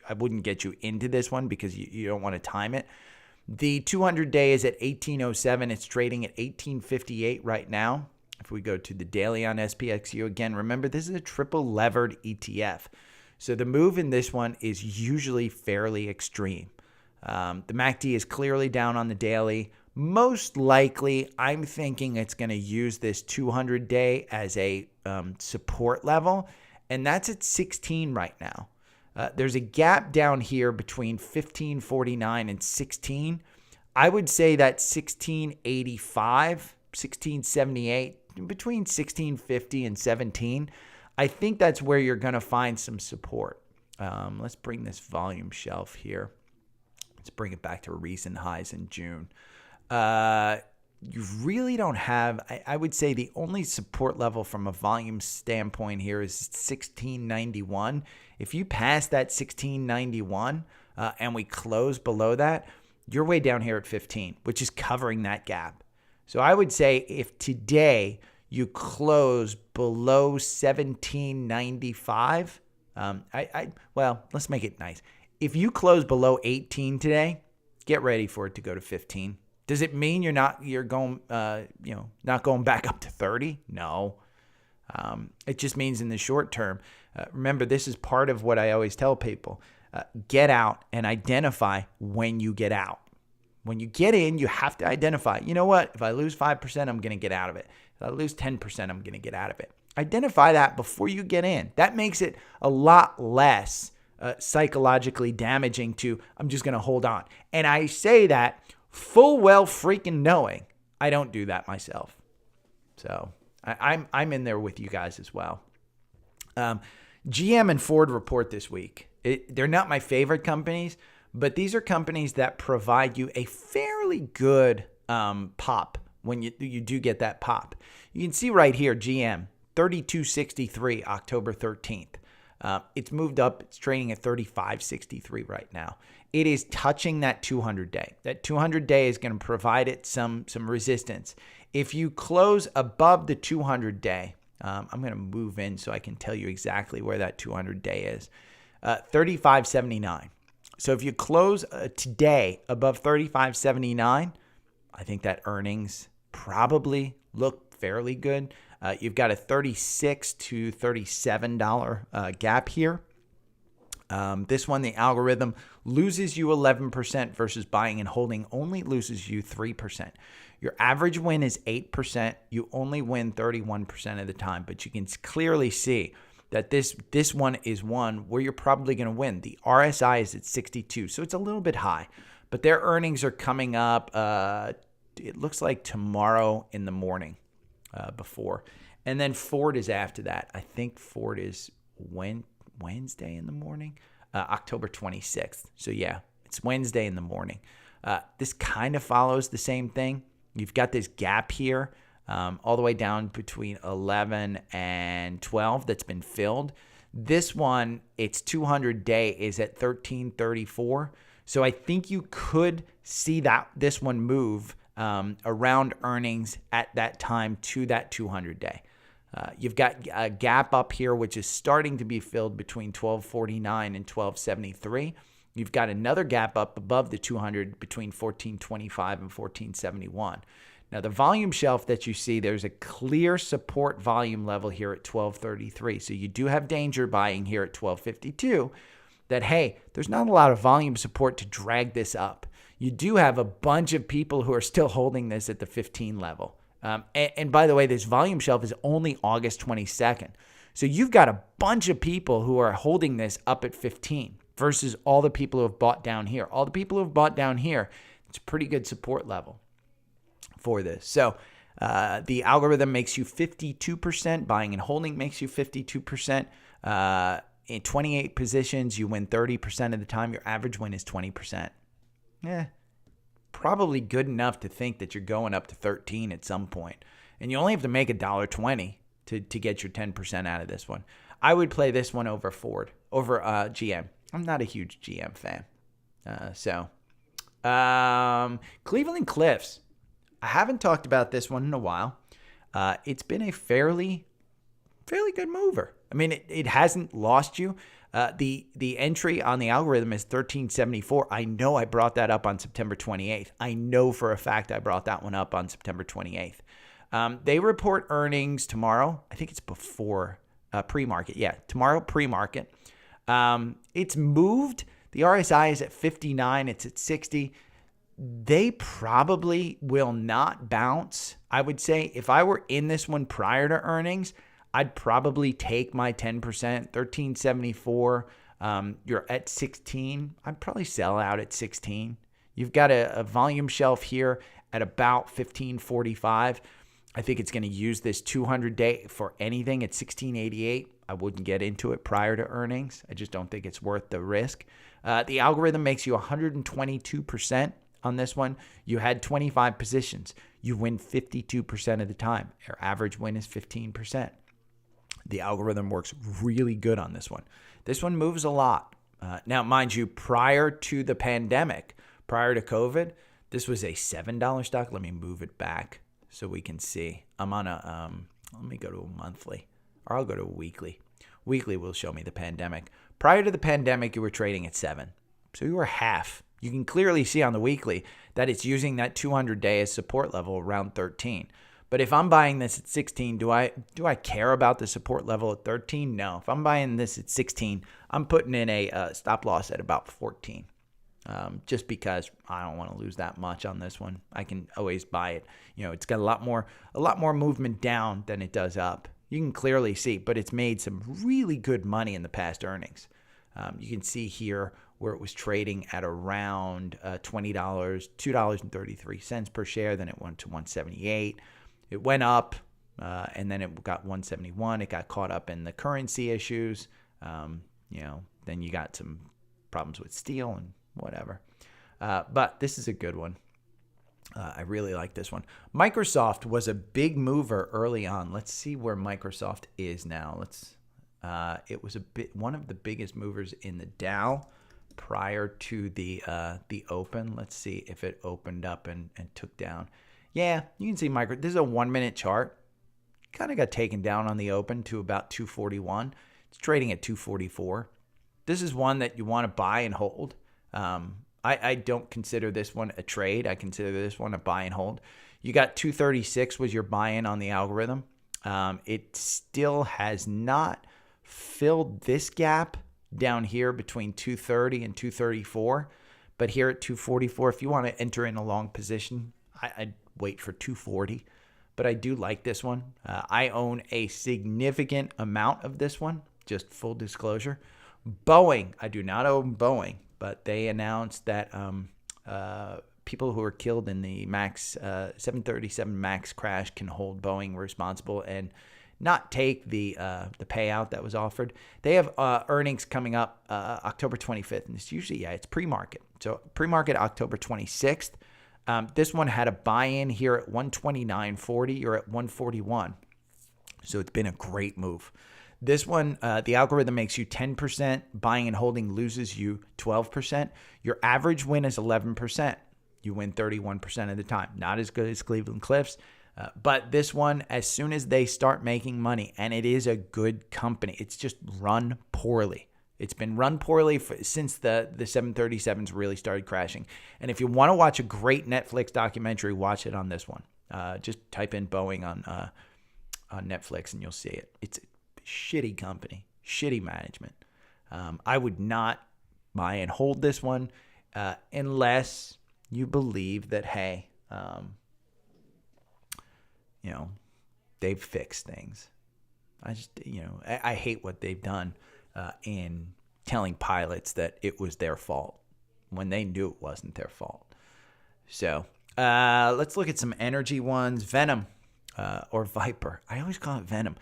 I wouldn't get you into this one because you don't want to time it. The 200-day is at 1807. It's trading at 1858 right now. If we go to the daily on SPXU, again, remember this is a triple levered ETF. So the move in this one is usually fairly extreme. The MACD is clearly down on the daily. Most likely, I'm thinking it's going to use this 200-day as a support level, and that's at 16 right now. There's a gap down here between 1549 and 16. I would say that 1685, 1678, between 1650 and 17. I think that's where you're going to find some support. Let's bring this volume shelf here. Let's bring it back to recent highs in June. You really don't have, I would say the only support level from a volume standpoint here is 1691. If you pass that 1691 and we close below that, you're way down here at 15, which is covering that gap. So I would say if today you close below 1795, well, let's make it nice. If you close below 18 today, get ready for it to go to 15. Does it mean not going back up to 30? No. It just means in the short term. Remember, this is part of what I always tell people. Get out and identify when you get out. When you get in, you have to identify, you know what? If I lose 5%, I'm going to get out of it. If I lose 10%, I'm going to get out of it. Identify that before you get in. That makes it a lot less psychologically damaging to, I'm just going to hold on. And I say that full well freaking knowing I don't do that myself. So I'm in there with you guys as well. GM and Ford report this week. They're not my favorite companies, but these are companies that provide you a fairly good pop when you do get that pop. You can see right here, GM, 32.63, October 13th. It's moved up. It's trading at 35.63 right now. It is touching that 200-day. That 200-day is going to provide it some resistance. If you close above the 200-day, I'm going to move in so I can tell you exactly where that 200-day is. 35.79. So if you close today above 35.79, I think that earnings probably look fairly good. You've got a $36 to $37 gap here. This one, the algorithm loses you 11% versus buying and holding only loses you 3%. Your average win is 8%. You only win 31% of the time, but you can clearly see that this one is one where you're probably going to win. The RSI is at 62, so it's a little bit high, but their earnings are coming up. It looks like tomorrow in the morning before. And then Ford is after that. I think Ford is Wednesday in the morning, October 26th. So yeah, it's Wednesday in the morning. This kind of follows the same thing. You've got this gap here all the way down between 11 and 12 that's been filled. This one, its 200-day is at 1334. So I think you could see this one move around earnings at that time to that 200-day. You've got a gap up here, which is starting to be filled between 1249 and 1273. You've got another gap up above the 200 between 1425 and 1471. Now, the volume shelf that you see, there's a clear support volume level here at 1233. So you do have danger buying here at 1252 that, hey, there's not a lot of volume support to drag this up. You do have a bunch of people who are still holding this at the 15 level. And by the way, this volume shelf is only August 22nd. So you've got a bunch of people who are holding this up at 15 versus all the people who have bought down here. All the people who have bought down here, it's a pretty good support level for this. So the algorithm makes you 52%. Buying and holding makes you 52%. In 28 positions, you win 30% of the time. Your average win is 20%. Probably good enough to think that you're going up to 13 at some point. And you only have to make $1.20 to get your 10% out of this one. I would play this one over Ford, over GM. I'm not a huge GM fan. Cleveland Cliffs. I haven't talked about this one in a while. It's been a fairly good mover. I mean, it hasn't lost you. The entry on the algorithm is 1374. I know I brought that up on September 28th. I know for a fact I brought that one up on September 28th. They report earnings tomorrow. I think it's before pre-market. Yeah, tomorrow pre-market. It's moved. The RSI is at 59. It's at 60. They probably will not bounce. I would say if I were in this one prior to earnings, I'd probably take my 10%, 1374. You're at 16. I'd probably sell out at 16. You've got a volume shelf here at about 1545. I think it's going to use this 200-day for anything at 1688. I wouldn't get into it prior to earnings. I just don't think it's worth the risk. The algorithm makes you 122% on this one. You had 25 positions. You win 52% of the time. Your average win is 15%. The algorithm works really good on this one. This one moves a lot. Now, mind you, prior to the pandemic, prior to COVID, this was a $7 stock. Let me move it back so we can see. I'm on a, let me go to a monthly, or I'll go to a weekly. Weekly will show me the pandemic. Prior to the pandemic, you were trading at 7. So you were half. You can clearly see on the weekly that it's using that 200-day as support level around 13. But if I'm buying this at 16, do I care about the support level at 13? No. If I'm buying this at 16, I'm putting in a stop loss at about 14. Just because I don't want to lose that much on this one. I can always buy it. You know, it's got a lot more movement down than it does up. You can clearly see, but it's made some really good money in the past earnings. You can see here where it was trading at around $20, $2.33 per share. Then it went to $178. It went up, and then it got $171. It got caught up in the currency issues. Then you got some problems with steel and whatever. But this is a good one. I really like this one. Microsoft was a big mover early on. Let's see where Microsoft is now. It was one of the biggest movers in the Dow prior to the open. Let's see if it opened up and took down. Yeah, you can see this is a 1-minute chart. Kind of got taken down on the open to about 241. It's trading at 244. This is one that you want to buy and hold. I don't consider this one a trade. I consider this one a buy and hold. You got 236 was your buy-in on the algorithm. It still has not filled this gap down here between 230 and 234. But here at 244, if you want to enter in a long position, I'd wait for 240. But I do like this one. I own a significant amount of this one, just full disclosure. Boeing, I do not own Boeing, but they announced that people who were killed in the 737 MAX crash can hold Boeing responsible and not take the payout that was offered. They have earnings coming up October 25th, and it's usually, it's pre-market. So pre-market October 26th. This one had a buy-in here at 129.40. You're at 141. So it's been a great move. This one, the algorithm makes you 10%. Buying and holding loses you 12%. Your average win is 11%. You win 31% of the time. Not as good as Cleveland Cliffs. But this one, as soon as they start making money, and it is a good company, it's just run poorly. It's been run poorly since the 737s really started crashing. And if you want to watch a great Netflix documentary, watch it on this one. Just type in Boeing on Netflix and you'll see it. It's a shitty company, shitty management. I would not buy and hold this one unless you believe that, hey, they've fixed things. I hate what they've done in telling pilots that it was their fault when they knew it wasn't their fault. So let's look at some energy ones. Venom or Viper. I always call it Venom.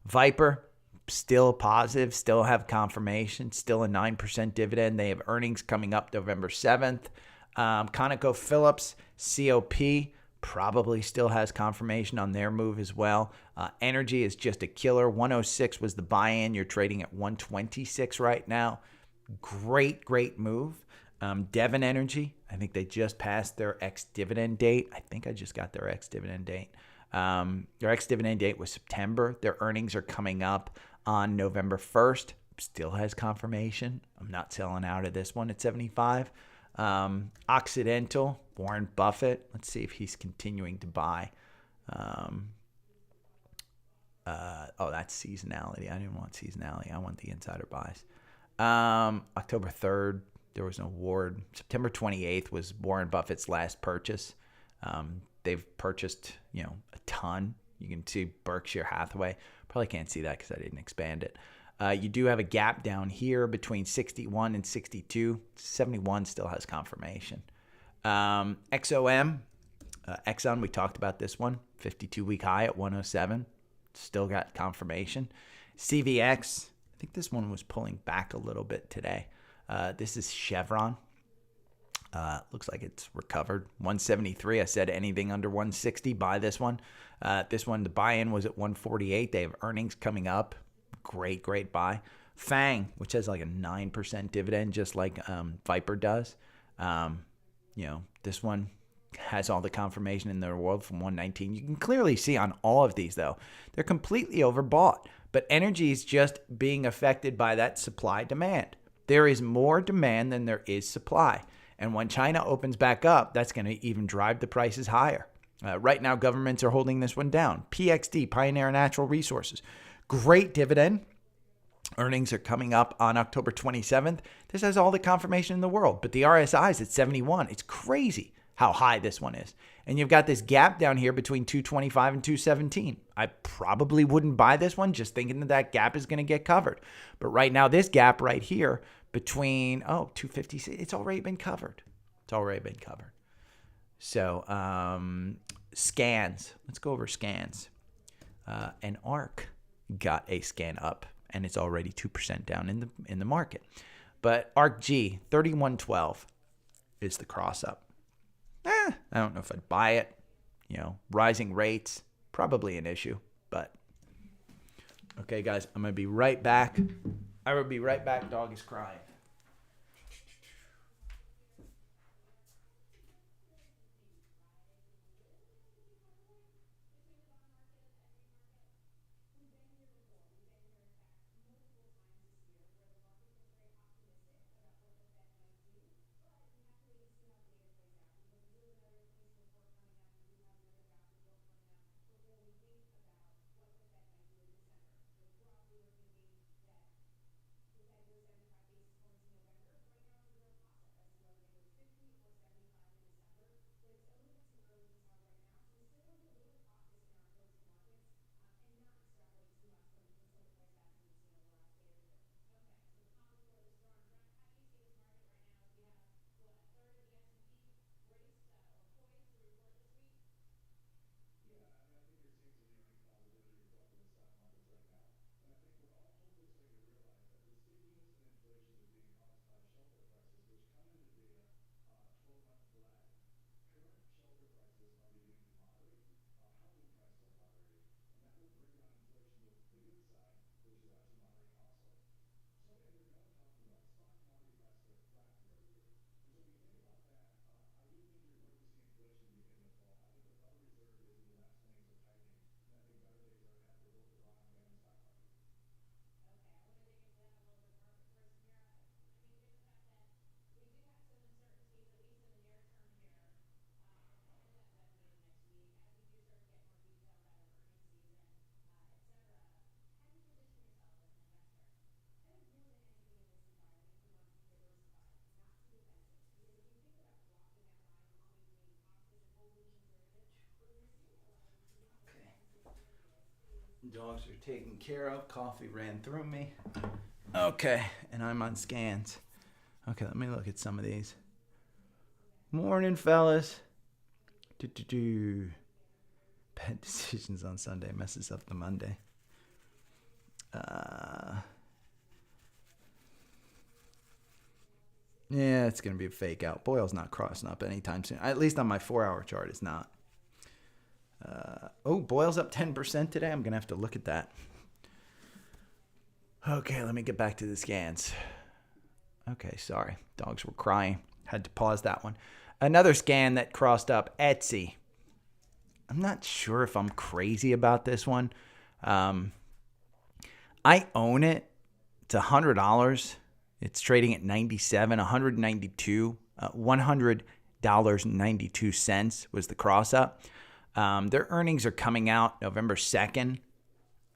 Viper, still positive, still have confirmation, still a 9% dividend. They have earnings coming up November 7th. ConocoPhillips, COP, probably still has confirmation on their move as well. Energy is just a killer. 106 was the buy-in. You're trading at 126 right now. Great move. Devon Energy, I think they just passed their ex-dividend date. I think I just got their ex-dividend date. Their ex-dividend date was September. Their earnings are coming up on November 1st. Still has confirmation. I'm not selling out of this one at 75. Occidental, Warren Buffett. Let's see if he's continuing to buy. That's seasonality. I didn't want seasonality. I want the insider buys. October 3rd, there was an award. September 28th was Warren Buffett's last purchase. They've purchased, a ton. You can see Berkshire Hathaway. Probably can't see that because I didn't expand it. You do have a gap down here between 61 and 62. 71 still has confirmation. XOM, Exxon, we talked about this one. 52-week high at 107. Still got confirmation. CVX, I think this one was pulling back a little bit today. This is Chevron. Looks like it's recovered. 173. I said anything under 160, buy this one. This one, the buy-in was at 148. They have earnings coming up. Great buy. FANG, which has like a 9% dividend, just like Viper does. This one has all the confirmation in the world from 119. You can clearly see on all of these, though, they're completely overbought. But energy is just being affected by that supply demand. There is more demand than there is supply. And when China opens back up, that's going to even drive the prices higher. Right now, governments are holding this one down. PXD, Pioneer Natural Resources. Great dividend. Earnings are coming up on October 27th. This has all the confirmation in the world, but the RSI is at 71. It's crazy how high this one is. And you've got this gap down here between 225 and 217. I probably wouldn't buy this one just thinking that that gap is going to get covered. But right now, this gap right here between, 250, it's already been covered. It's already been covered. So scans. Let's go over scans. And ARK got a scan up, and it's already 2% down in the market. But ARKG 3112 is the cross up. I don't know if I'd buy it. Rising rates, probably an issue. But okay, guys, I'm gonna be right back. I will be right back. Dog is crying. Dogs are taken care of. Coffee ran through me. Okay, and I'm on scans. Okay, let me look at some of these. Morning, fellas. Bad decisions on Sunday messes up the Monday. Yeah, it's going to be a fake out. Boyle's not crossing up anytime soon. At least on my 4-hour chart, it's not. Boyle's up 10% today. I'm going to have to look at that. Okay, let me get back to the scans. Okay, sorry. Dogs were crying. Had to pause that one. Another scan that crossed up, Etsy. I'm not sure if I'm crazy about this one. I own it. It's $100. It's trading at 97, 192, $100.92 was the cross up. Their earnings are coming out November 2nd.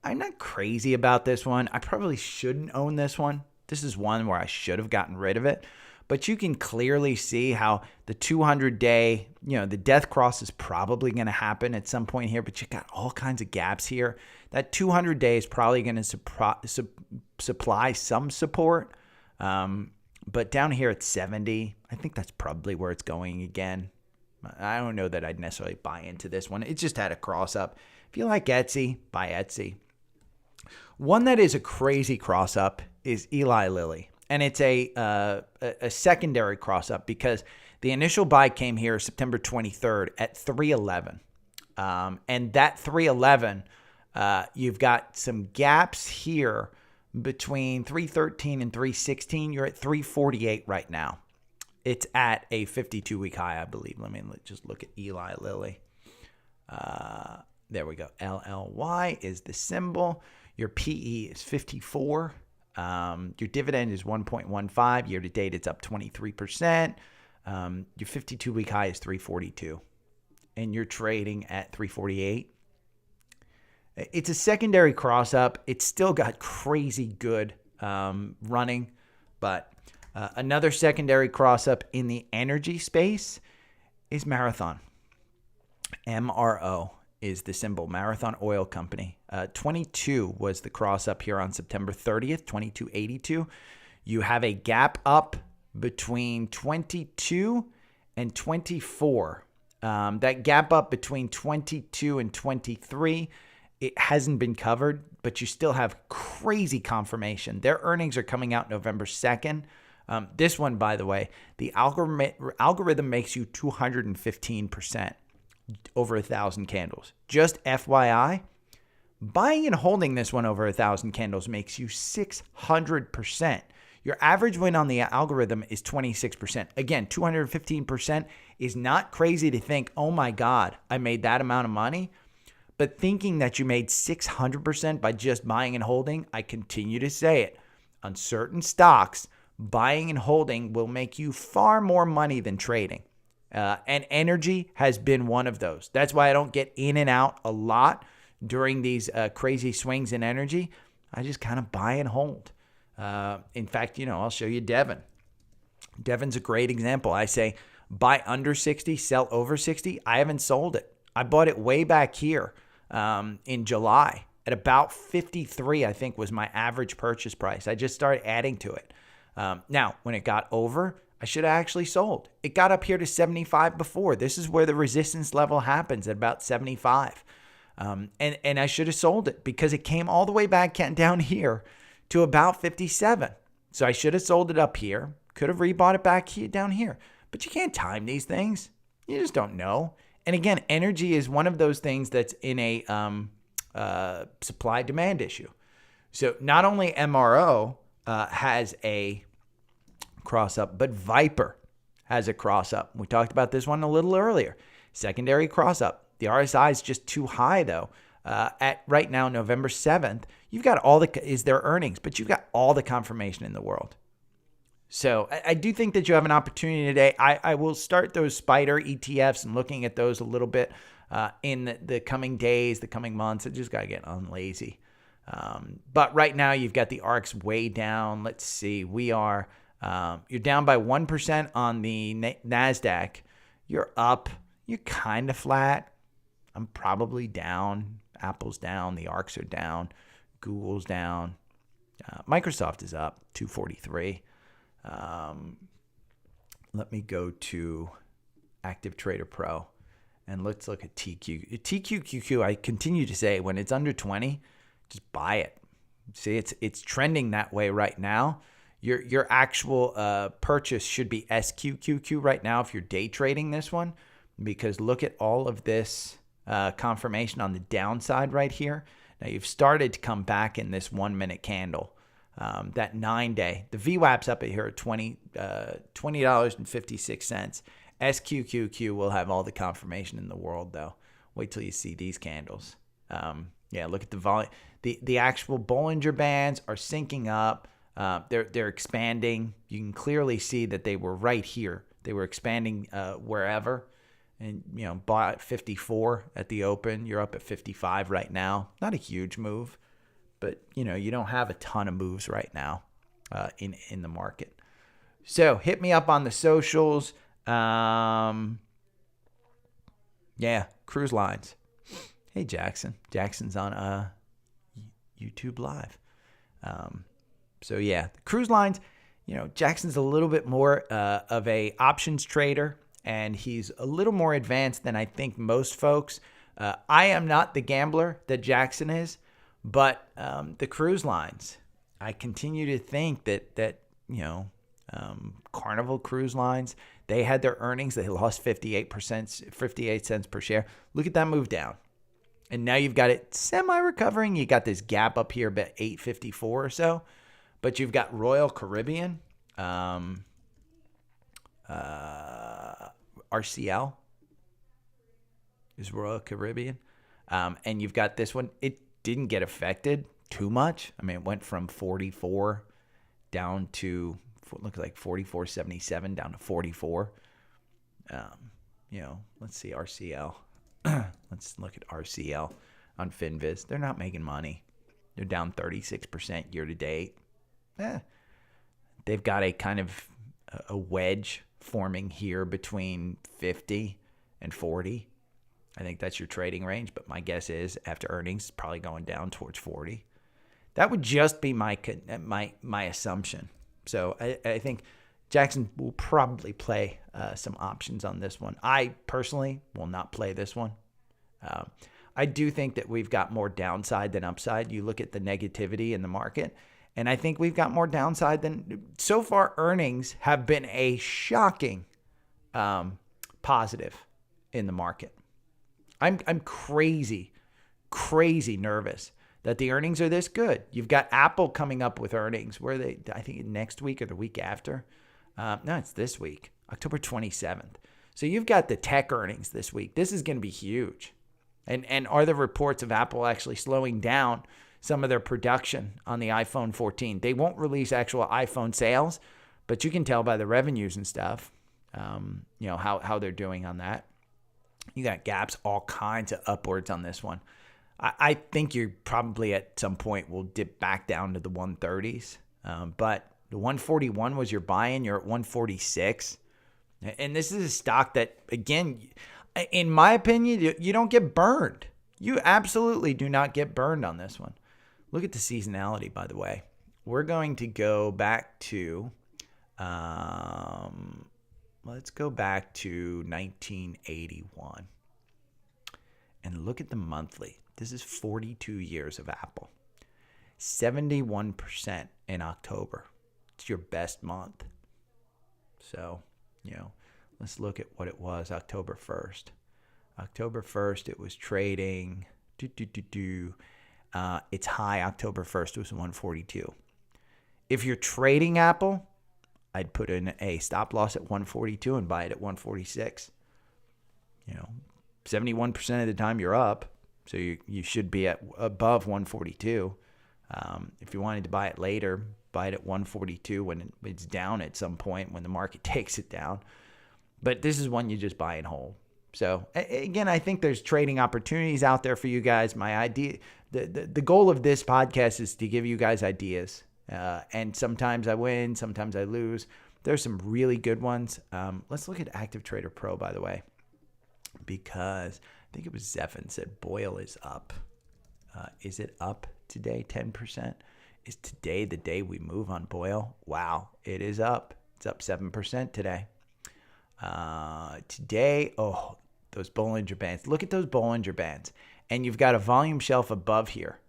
I'm not crazy about this one. I probably shouldn't own this one. This is one where I should have gotten rid of it. But you can clearly see how the 200-day, the death cross is probably going to happen at some point here, but you got all kinds of gaps here. That 200-day is probably going to supply some support. But down here at 70, I think that's probably where it's going again. I don't know that I'd necessarily buy into this one. It just had a cross up. If you like Etsy, buy Etsy. One that is a crazy cross up is Eli Lilly. And it's a secondary cross up because the initial buy came here September 23rd at 311. And that 311, you've got some gaps here between 313 and 316. You're at 348 right now. It's at a 52-week high, I believe. Let me just look at Eli Lilly. There we go. LLY is the symbol. Your PE is 54. Your dividend is 1.15. Year to date, it's up 23%. Your 52-week high is 342. And you're trading at 348. It's a secondary cross-up. It's still got crazy good running. But another secondary cross-up in the energy space is Marathon. MRO is the symbol, Marathon Oil Company. 22 was the cross-up here on September 30th, 22.82. You have a gap up between 22 and 24. That gap up between 22 and 23, it hasn't been covered, but you still have crazy confirmation. Their earnings are coming out November 2nd. This one, by the way, the algorithm makes you 215% over 1,000 candles. Just FYI, buying and holding this one over 1,000 candles makes you 600%. Your average win on the algorithm is 26%. Again, 215% is not crazy to think, oh my God, I made that amount of money. But thinking that you made 600% by just buying and holding, I continue to say it. On certain stocks, buying and holding will make you far more money than trading. And energy has been one of those. That's why I don't get in and out a lot during these crazy swings in energy. I just kind of buy and hold. In fact, I'll show you Devon. Devon's a great example. I say buy under 60, sell over 60. I haven't sold it. I bought it way back here in July at about 53, I think was my average purchase price. I just started adding to it. Now, when it got over, I should have actually sold. It got up here to 75 before. This is where the resistance level happens at about 75. And I should have sold it because it came all the way back down here to about 57. So I should have sold it up here. Could have rebought it back down here. But you can't time these things. You just don't know. And again, energy is one of those things that's in a supply-demand issue. So not only MRO has a cross-up, but Viper has a cross-up. We talked about this one a little earlier. Secondary cross-up. The RSI is just too high, though. At right now, November 7th, you've got is their earnings, but you've got all the confirmation in the world. So I do think that you have an opportunity today. I will start those spider ETFs and looking at those a little bit in the coming days, the coming months. I just got to get unlazy. But right now, you've got the ARKs way down. Let's see. You're down by 1% on the NASDAQ. You're up. You're kind of flat. I'm probably down. Apple's down. The ARKs are down. Google's down. Microsoft is up 243. Let me go to Active Trader Pro and let's look at TQQQ. I continue to say when it's under 20, just buy it. See, it's trending that way right now. Your actual purchase should be SQQQ right now if you're day trading this one, because look at all of this confirmation on the downside right here. Now you've started to come back in this 1 minute candle. That 9-day, the VWAP's up at here at $20.56. SQQQ will have all the confirmation in the world though. Wait till you see these candles. Look at the volume. The actual Bollinger Bands are syncing up. They're expanding. You can clearly see that they were right here. They were expanding wherever, and bought at 54 at the open. You're up at 55 right now. Not a huge move, but you don't have a ton of moves right now in the market. So hit me up on the socials. Cruise lines. Hey Jackson. Jackson's on YouTube Live. The cruise lines, Jackson's a little bit more of a options trader, and he's a little more advanced than I think most folks. I am not the gambler that Jackson is, but the cruise lines, I continue to think that Carnival Cruise Lines, they had their earnings. They lost 58 cents per share. Look at that move down. And now you've got it semi-recovering. You got this gap up here about 854 or so. But you've got Royal Caribbean, RCL is Royal Caribbean. And you've got this one. It didn't get affected too much. I mean, it went from 44 down to, it looks like 44.77 down to 44. Let's see RCL. Let's look at RCL on FinViz. They're not making money. They're down 36% year to date. They've got a kind of a wedge forming here between 50 and 40. I think that's your trading range, but my guess is after earnings, it's probably going down towards 40. That would just be my assumption. So I think Jackson will probably play some options on this one. I personally will not play this one. I do think that we've got more downside than upside. You look at the negativity in the market, and I think we've got more downside than so far. Earnings have been a shocking positive in the market. I'm crazy nervous that the earnings are this good. You've got Apple coming up with earnings. Where I think next week or the week after. No, it's this week, October 27th. So you've got the tech earnings this week. This is going to be huge. And are the reports of Apple actually slowing down some of their production on the iPhone 14? They won't release actual iPhone sales, but you can tell by the revenues and stuff, how they're doing on that. You got gaps, all kinds of upwards on this one. I think you probably at some point will dip back down to the 130s. But the 141 was your buy-in. You're at 146. And this is a stock that, again, in my opinion, you don't get burned. You absolutely do not get burned on this one. Look at the seasonality, by the way. We're going to go back to, let's go back to 1981. And look at the monthly. This is 42 years of Apple. 71% in October. It's your best month. So, let's look at what it was October 1st. October 1st, it was trading. Its high October 1st was 142. If you're trading Apple, I'd put in a stop loss at 142 and buy it at 146. 71% of the time you're up. So you should be at above 142. If you wanted to buy it later, buy it at 142 when it's down at some point when the market takes it down. But this is one you just buy and hold. So again, I think there's trading opportunities out there for you guys. My idea, the goal of this podcast is to give you guys ideas. And sometimes I win, sometimes I lose. There's some really good ones. Let's look at Active Trader Pro, by the way, because I think it was Zephin said Boyle is up. Is it up today 10%? Is today the day we move on BOIL? Wow, it is up. It's up 7% today. Today, those Bollinger Bands. Look at those Bollinger Bands. And you've got a volume shelf above here.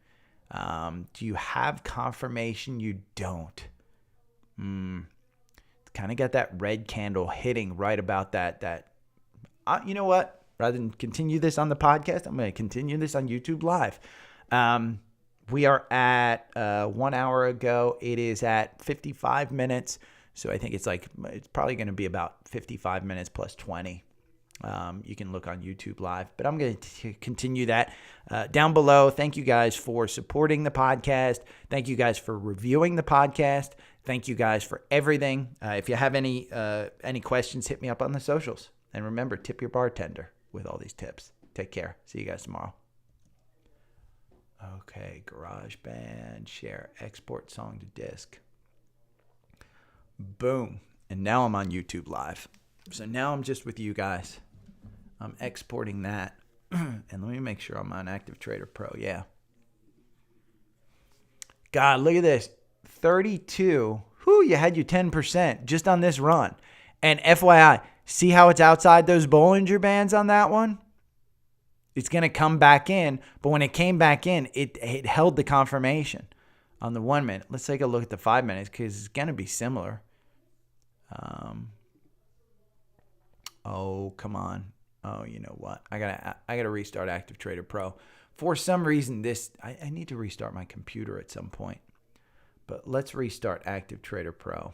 Do you have confirmation? You don't. Kind of got that red candle hitting right about that. You know what? Rather than continue this on the podcast, I'm going to continue this on YouTube Live. We are at 1 hour ago. It is at 55 minutes. So I think it's probably going to be about 55 minutes plus 20. You can look on YouTube Live, but I'm going to continue that down below. Thank you guys for supporting the podcast. Thank you guys for reviewing the podcast. Thank you guys for everything. If you have any questions, hit me up on the socials. And remember, tip your bartender with all these tips. Take care. See you guys tomorrow. Okay, GarageBand, share, export song to disk. Boom. And now I'm on YouTube Live. So now I'm just with you guys. I'm exporting that. And let me make sure I'm on Active Trader Pro. Yeah. God, look at this. 32. Whew, you had you 10% just on this run. And FYI, see how it's outside those Bollinger Bands on that one? It's going to come back in. But when it came back in, it held the confirmation on the 1 minute. Let's take a look at the 5 minutes because it's going to be similar. Oh, come on. Oh, you know what? I gotta restart Active Trader Pro. For some reason, I need to restart my computer at some point. But let's restart Active Trader Pro.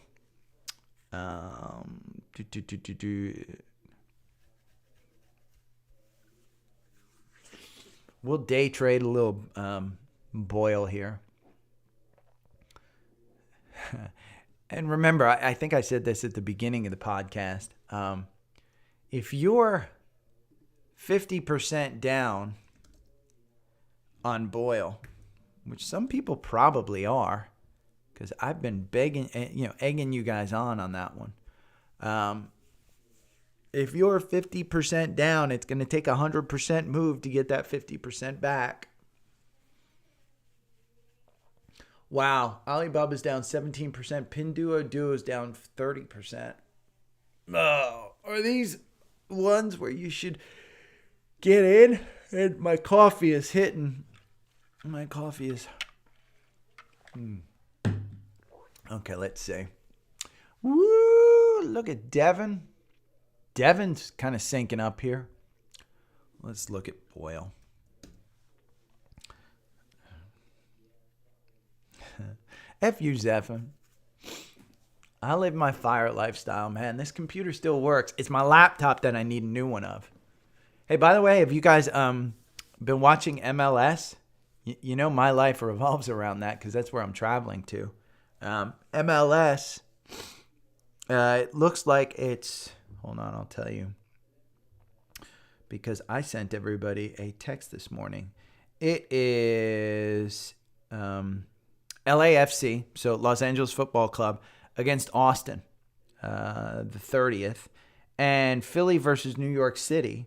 We'll day trade a little BOIL here. And remember, I think I said this at the beginning of the podcast. If you're 50% down on BOIL, which some people probably are, because I've been egging you guys on that one. If you're 50% down, it's going to take 100% move to get that 50% back. Wow, Alibaba's down 17%. Pinduoduo's down 30%. Oh, are these ones where you should get in? And my coffee is hitting. My coffee is... Okay, let's see. Woo! Look at Devon. Devon's kind of sinking up here. Let's look at BOIL. F you, Zephyr. I live my fire lifestyle, man. This computer still works. It's my laptop that I need a new one of. Hey, by the way, have you guys been watching MLS? You know my life revolves around that because that's where I'm traveling to. MLS, it looks like it's... Hold on, I'll tell you. Because I sent everybody a text this morning. It is LAFC, so Los Angeles Football Club, against Austin, the 30th. And Philly versus New York City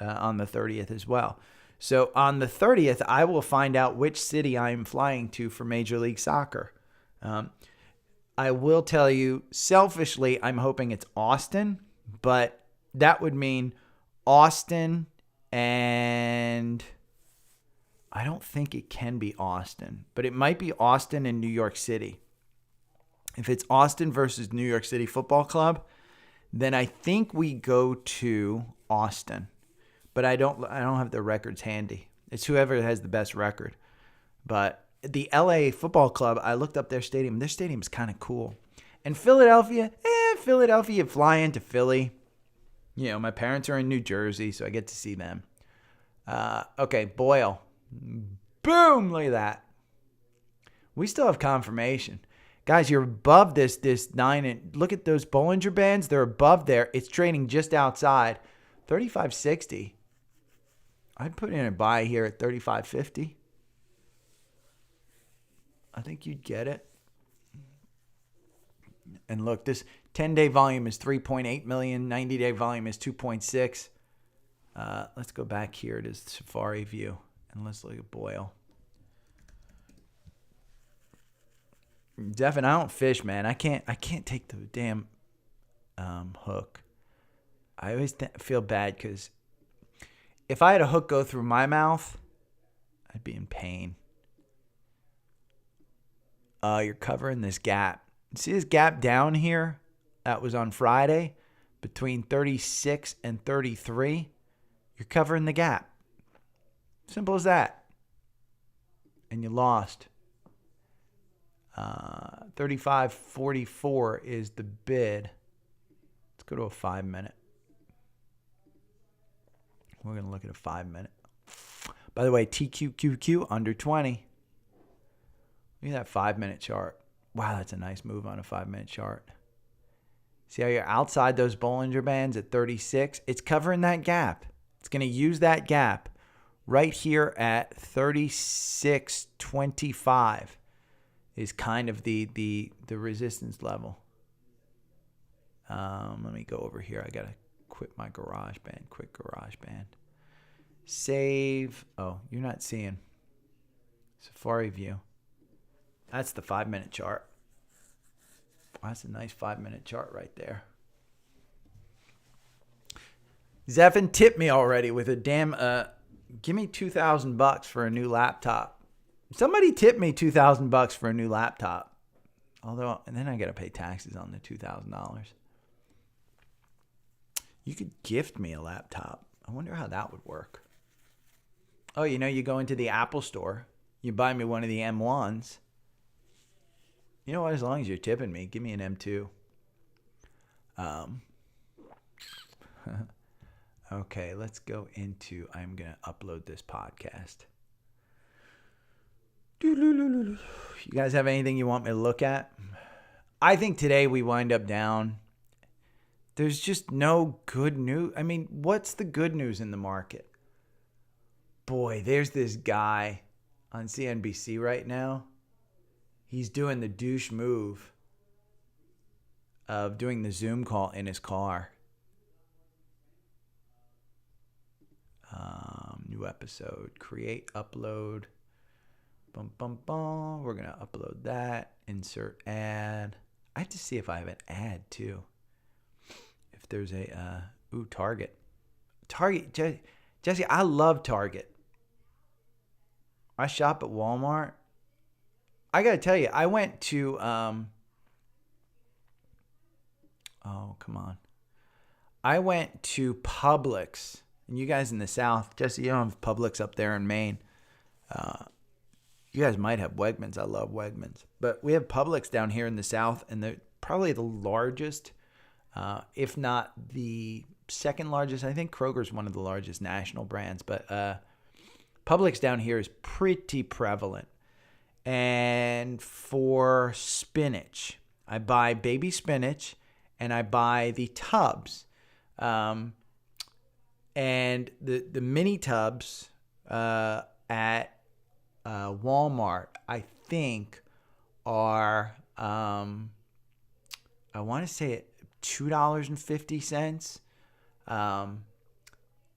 on the 30th as well. So on the 30th, I will find out which city I am flying to for Major League Soccer. I will tell you, selfishly, I'm hoping it's Austin, but that would mean Austin, and I don't think it can be Austin, but it might be Austin and New York City. If it's Austin versus New York City Football Club, then I think we go to Austin, but I don't have the records handy. It's whoever has the best record. But the LA Football Club, I looked up their stadium. Their stadium is kind of cool. And Philadelphia, you fly into Philly. You know, my parents are in New Jersey, so I get to see them. Okay, BOIL. Boom, look at that. We still have confirmation. Guys, you're above this 9. And look at those Bollinger Bands. They're above there. It's trading just outside. 35.60. I'd put in a buy here at 35.50. I think you'd get it. And look, this 10-day volume is 3.8 million. 90-day volume is 2.6. Let's go back here to Safari View and let's look at BOIL. Devin, I don't fish, man. I can't take the damn hook. I always feel bad because if I had a hook go through my mouth, I'd be in pain. You're covering this gap. See this gap down here? That was on Friday between 36 and 33. You're covering the gap. Simple as that. And you lost. 35.44 is the bid. Let's go to a 5 minute. We're going to look at a 5 minute. By the way, TQQQ under 20. Look at that 5 minute chart. Wow, that's a nice move on a 5 minute chart. See how you're outside those Bollinger Bands at 36? It's covering that gap. It's going to use that gap right here at 36.25 is kind of the resistance level. Let me go over here. I got to quit my GarageBand. Quick GarageBand. Save. Oh, you're not seeing Safari View. That's the 5 minute chart. That's a nice 5 minute chart right there. Zephin tipped me already with a damn give me $2,000 for a new laptop. Somebody tipped me $2,000 for a new laptop. Although, and then I got to pay taxes on the $2,000. You could gift me a laptop. I wonder how that would work. Oh, you go into the Apple store. You buy me one of the M1s. You know what? As long as you're tipping me, give me an M2. Okay, let's go into, I'm going to upload this podcast. You guys have anything you want me to look at? I think today we wind up down. There's just no good news. I mean, what's the good news in the market? Boy, there's this guy on CNBC right now. He's doing the douche move of doing the Zoom call in his car. New episode. Create, upload. Bum, bum, bum. We're going to upload that. Insert ad. I have to see if I have an ad too. If there's a, Target. Target. Jesse, I love Target. I shop at Walmart. I got to tell you, I went to, oh, come on. I went to Publix. And you guys in the South, Jesse, you don't have Publix up there in Maine. You guys might have Wegmans. I love Wegmans. But we have Publix down here in the South, and they're probably the largest, if not the second largest. I think Kroger's one of the largest national brands. But Publix down here is pretty prevalent. And for spinach, I buy baby spinach, and I buy the tubs. And the mini tubs at Walmart, I think, are I want to say $2.50.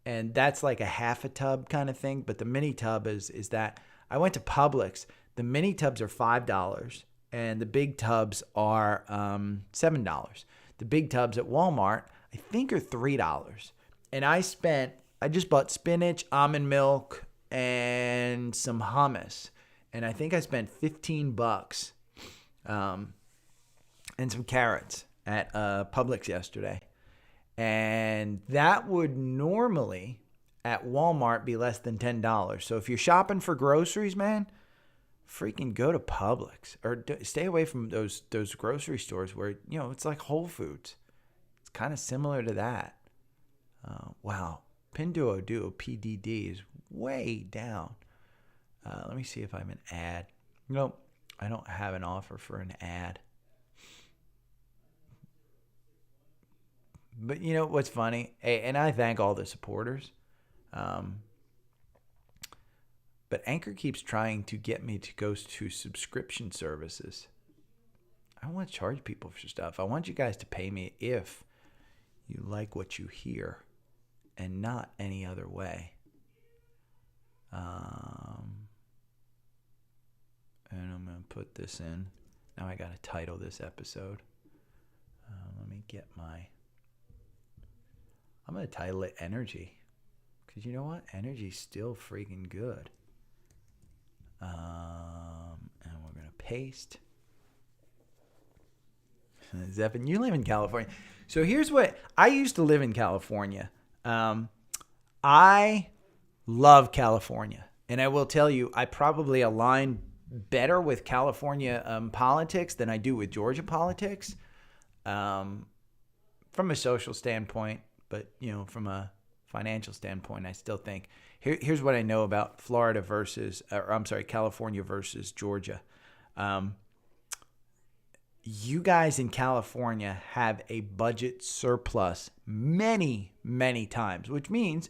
And that's like a half a tub kind of thing. But the mini tub is that. I went to Publix. The mini tubs are $5, and the big tubs are $7. The big tubs at Walmart, I think, are $3. And I just bought spinach, almond milk, and some hummus. And I think I spent $15 and some carrots at Publix yesterday. And that would normally at Walmart be less than $10. So if you're shopping for groceries, man, freaking go to Publix. Or stay away from those grocery stores where, it's like Whole Foods. It's kind of similar to that. Wow. Pinduoduo, PDD, is way down. Let me see if I have an ad. Nope, I don't have an offer for an ad. But you know what's funny? And I thank all the supporters. But Anchor keeps trying to get me to go to subscription services. I don't want to charge people for stuff. I want you guys to pay me if you like what you hear and not any other way. And I'm going to put this in. Now I got to title this episode. Let me get my... I'm going to title it Energy. Because you know what? Energy's still freaking good. And we're going to paste. Zepin, you live in California. So here's what... I used to live in California. I love California. And I will tell you, I probably align better with California politics than I do with Georgia politics. From a social standpoint, but, from a financial standpoint, I still think... Here's what I know about California versus Georgia. You guys in California have a budget surplus many, many times, which means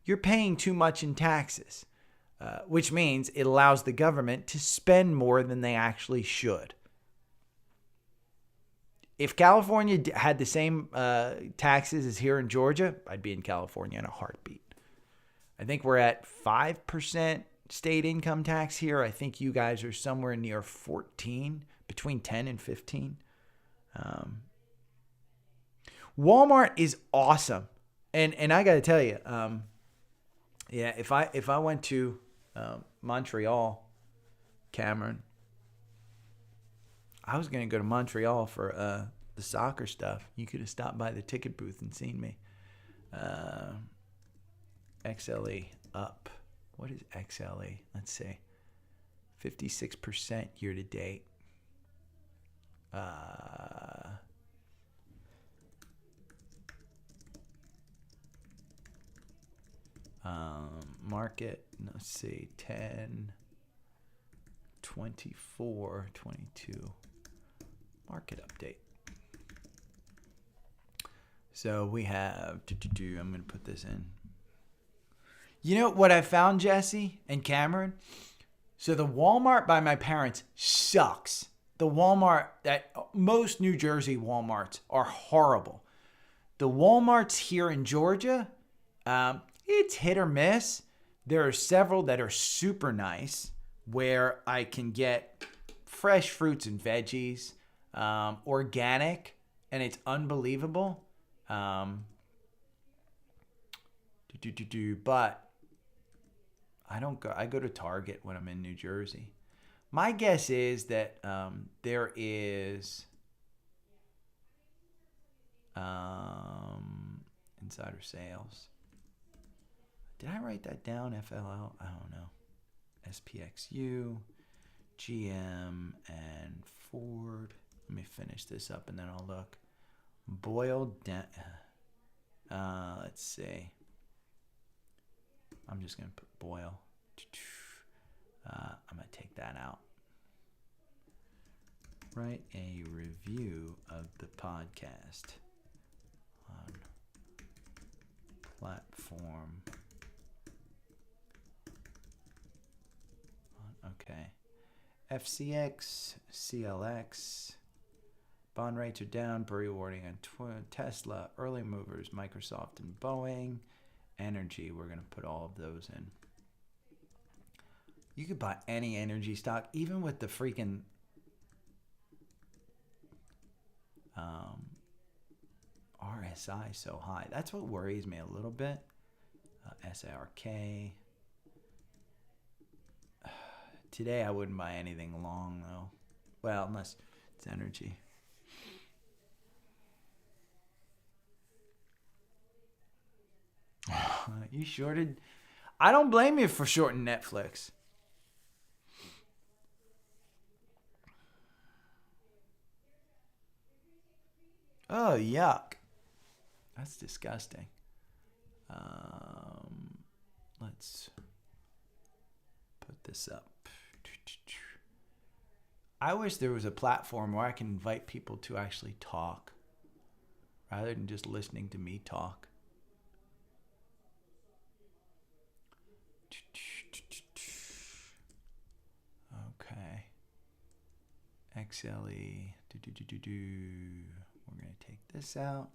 you're paying too much in taxes, which means it allows the government to spend more than they actually should. If California had the same taxes as here in Georgia, I'd be in California in a heartbeat. I think we're at 5% state income tax here. I think you guys are somewhere near 14, between 10 and 15. Walmart is awesome. And I got to tell you, if I went to Montreal, Cameron, I was going to go to Montreal for the soccer stuff. You could have stopped by the ticket booth and seen me. XLE up. What is XLE? Let's see. 56% year to date. Market, let's see, 10, 24, 22. Market update. So we have, I'm going to put this in. You know what I found, Jesse and Cameron? So the Walmart by my parents sucks. The Walmart, that most New Jersey Walmarts are horrible. The Walmarts here in Georgia, it's hit or miss. There are several that are super nice where I can get fresh fruits and veggies, organic, and it's unbelievable. But I don't go. I go to Target when I'm in New Jersey. My guess is that there is insider sales. Did I write that down? FLL? I don't know. SPXU, GM, and Ford. Let me finish this up and then I'll look. Boiled down. Let's see. I'm just going to put boil. I'm going to take that out. Write a review of the podcast on platform. Okay. FCX, CLX. Bond rates are down. Pre-awarding on Tesla, early movers, Microsoft, and Boeing. Energy, we're going to put all of those in. You could buy any energy stock, even with the freaking RSI so high. That's what worries me a little bit. SARK. Today I wouldn't buy anything long though. Well, unless it's energy. You shorted? I don't blame you for shorting Netflix. Oh, yuck. That's disgusting. Let's put this up. I wish there was a platform where I can invite people to actually talk rather than just listening to me talk. Okay. XLE. We're going to take this out.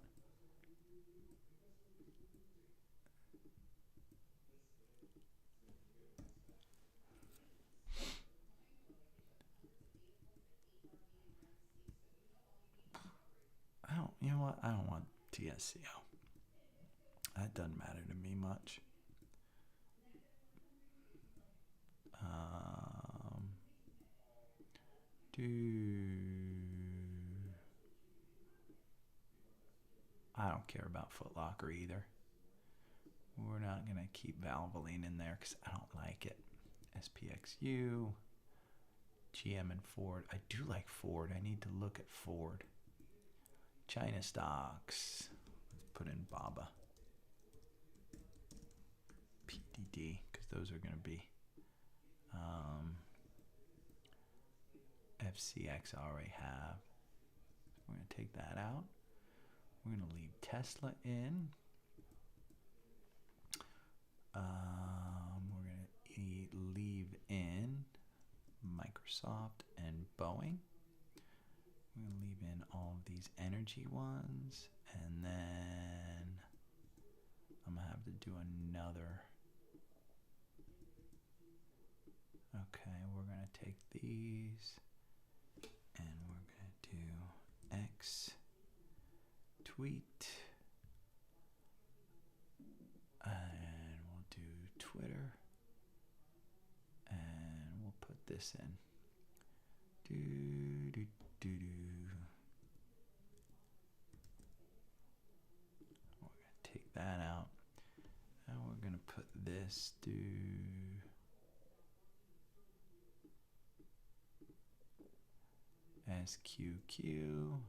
what? I don't want TSCO. That doesn't matter to me much. I don't care about Foot Locker either. We're not going to keep Valvoline in there because I don't like it. SPXU, GM and Ford. I do like Ford. I need to look at Ford. China stocks. Let's put in BABA. PDD, because those are going to be FCX I already have. So we're going to take that out. We're going to leave Tesla in. We're going to leave in Microsoft and Boeing. We're going to leave in all of these energy ones. And then I'm going to have to do another. Okay, we're going to take these. And we're going to do X tweet. And we'll do Twitter. And we'll put this in. We're going to take that out. And we're going to put this SQQ.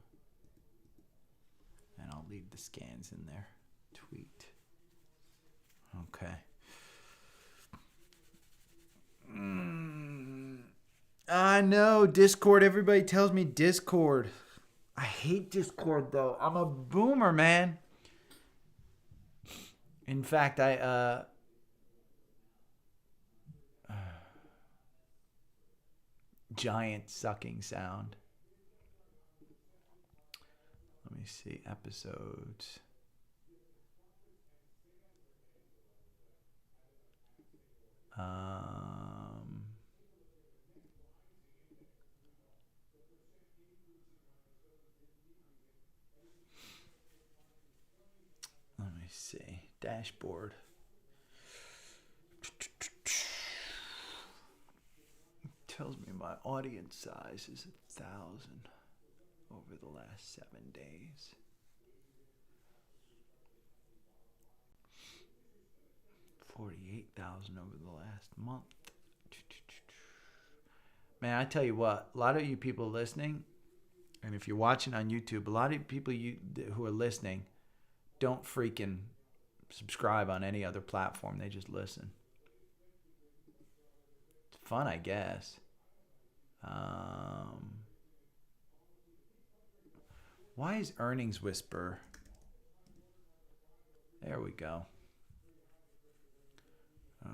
And I'll leave the scans in there. Tweet. Okay. I know, Discord. Everybody tells me Discord. I hate Discord, though. I'm a boomer, man. In fact, giant sucking sound. Let me see. Episodes. Let me see. Dashboard. Tells me my audience size is 1,000 over the last 7 days. 48,000 over the last month. Man, I tell you what, a lot of you people listening, and if you're watching on YouTube, a lot of people who are listening don't freaking subscribe on any other platform. They just listen. It's fun, I guess. Why is Earnings Whisper? There we go.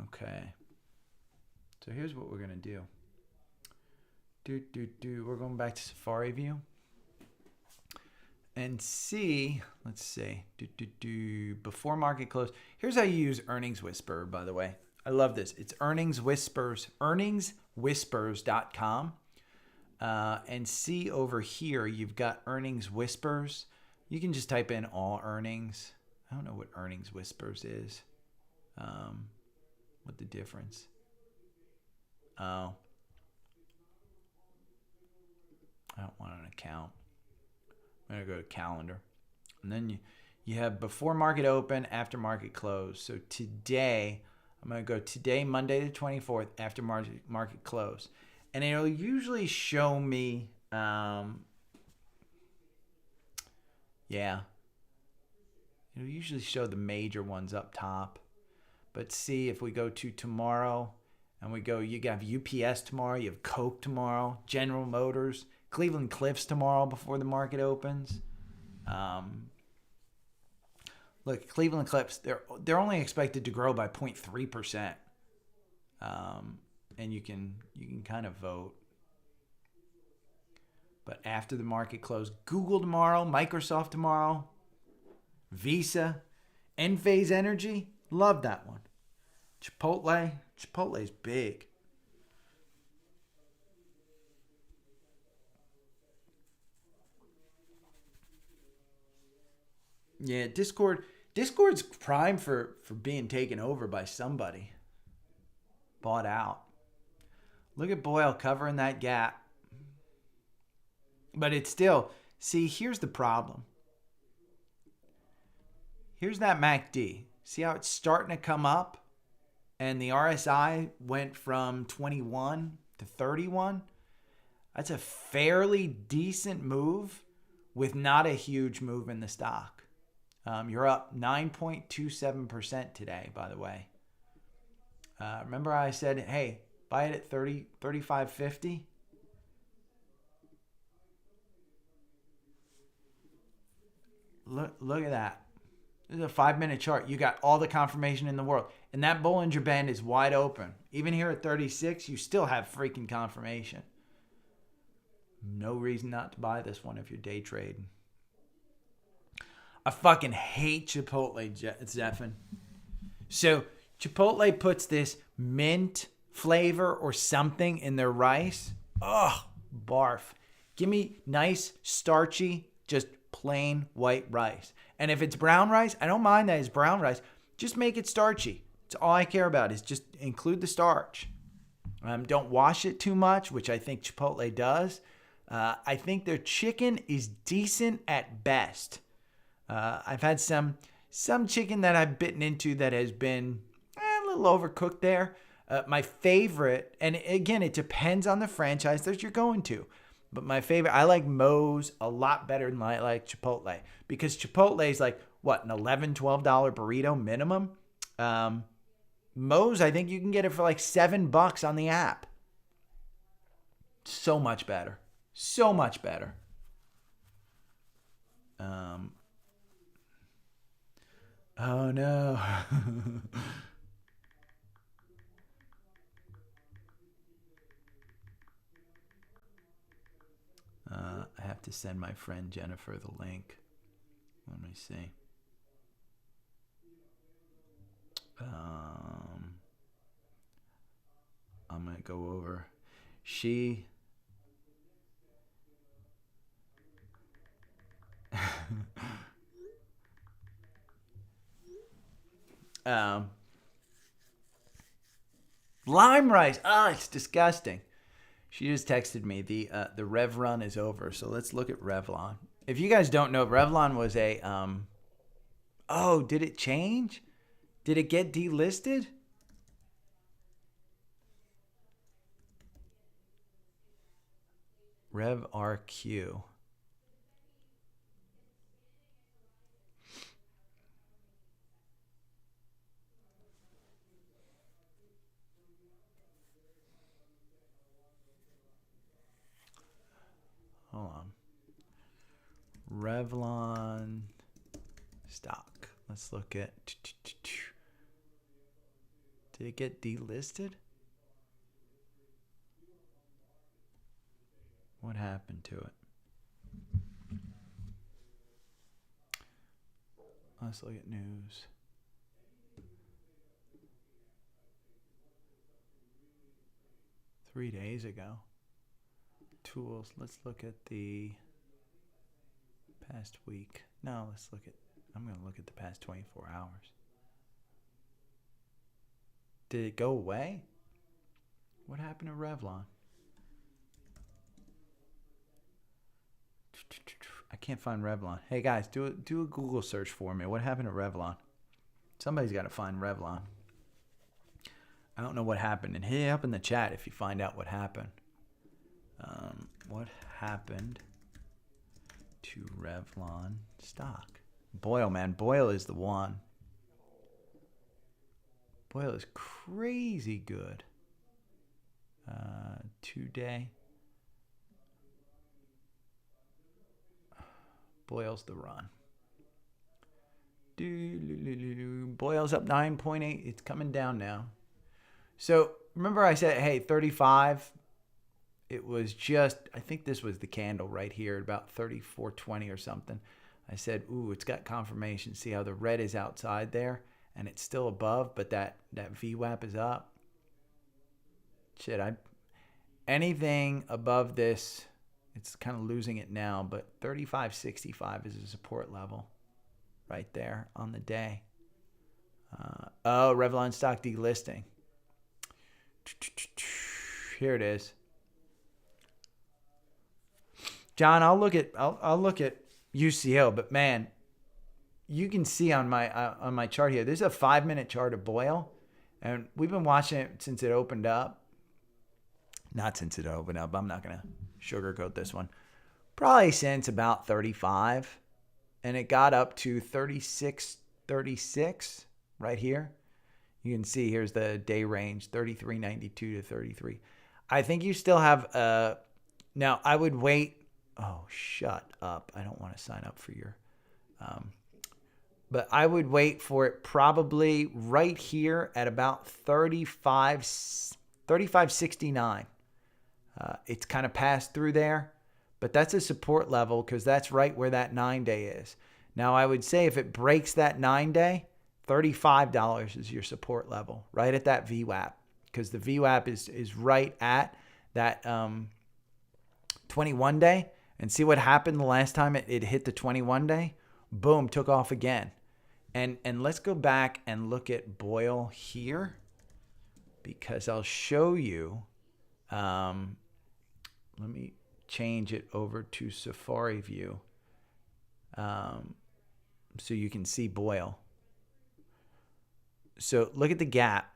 Okay. So here's what we're going to do. We're going back to Safari View. And see, let's see. Before market close. Here's how you use Earnings Whisper, by the way. I love this. It's Earnings Whispers, earningswhispers.com. And see over here, you've got Earnings Whispers. You can just type in all earnings. I don't know what Earnings Whispers is. What the difference? Oh. I don't want an account. I'm going to go to calendar. And then you have before market open, after market close. So today, I'm going to go today, Monday the 24th, after market close. And it'll usually show me, it'll usually show the major ones up top. But see, if we go to tomorrow, and we go, you have UPS tomorrow, you have Coke tomorrow, General Motors, Cleveland Cliffs tomorrow before the market opens. Look, Cleveland Cliffs, they're only expected to grow by 0.3%. And you can kind of vote. But after the market close, Google tomorrow, Microsoft tomorrow, Visa, Enphase Energy, love that one. Chipotle's big. Yeah, Discord's prime for being taken over by somebody. Bought out. Look at Boyle covering that gap. But it's still, see, here's the problem. Here's that MACD. See how it's starting to come up? And the RSI went from 21 to 31. That's a fairly decent move with not a huge move in the stock. You're up 9.27% today, by the way. Remember I said, hey, buy it at 35.50? Look at that. This is a 5-minute chart. You got all the confirmation in the world. And that Bollinger Band is wide open. Even here at 36, you still have freaking confirmation. No reason not to buy this one if you're day trading. I fucking hate Chipotle, Zephin. So Chipotle puts this mint flavor or something in their rice. Ugh, barf. Give me nice, starchy, just plain white rice. And if it's brown rice, I don't mind that it's brown rice. Just make it starchy. It's all I care about is just include the starch. Don't wash it too much, which I think Chipotle does. I think their chicken is decent at best. I've had some chicken that I've bitten into that has been a little overcooked there. My favorite, and again, it depends on the franchise that you're going to. But my favorite, I like Moe's a lot better than I like Chipotle. Because Chipotle is like, what, an $11, $12 burrito minimum? Moe's, I think you can get it for like $7 on the app. So much better. So much better. Oh no. I have to send my friend Jennifer the link. Let me see. I'm going to go over. She... lime rice. It's disgusting. She just texted me the Rev run is over. So let's look at Revlon. If you guys don't know, Revlon was a did it change? Did it get delisted? RevRQ. Hold on. Revlon stock. Let's look at. Did it get delisted? What happened to it? Let's look at news. Three days ago. Tools. Let's look at the past week. No, I'm going to look at the past 24 hours. Did it go away? What happened to Revlon? I can't find Revlon. Hey guys, do a Google search for me. What happened to Revlon? Somebody's got to find Revlon. I don't know what happened. And hit up in the chat if you find out what happened. What happened to Revlon stock? Boyle, man. Boyle is the one. Boyle is crazy good. Today. Boyle's the run. Boyle's up 9.8. It's coming down now. So remember I said, hey, 35. It was just, I think this was the candle right here at about 34.20 or something. I said, ooh, it's got confirmation. See how the red is outside there and it's still above, but that VWAP is up. Shit, anything above this, it's kind of losing it now, but 35.65 is a support level. right there on the day. Revlon stock delisting. Here it is. John, I'll look at UCO, but man, you can see on my chart here. There's a 5-minute chart of BOIL, and we've been watching it since it opened up. Not since it opened up. I'm not gonna sugarcoat this one. Probably since about 35, and it got up to 36 right here. You can see here's the day range, 33.92 to 33. I think you still have now I would wait. Oh, shut up. I don't want to sign up for your but I would wait for it probably right here at about 35.69. It's kind of passed through there, but that's a support level because that's right where that 9-day is. Now, I would say if it breaks that 9-day, $35 is your support level, right at that VWAP, because the VWAP is right at that 21-day. And see what happened the last time it hit the 21-day? Boom, took off again. And let's go back and look at BOIL here, because I'll show you. Let me change it over to Safari View so you can see BOIL. So look at the gap.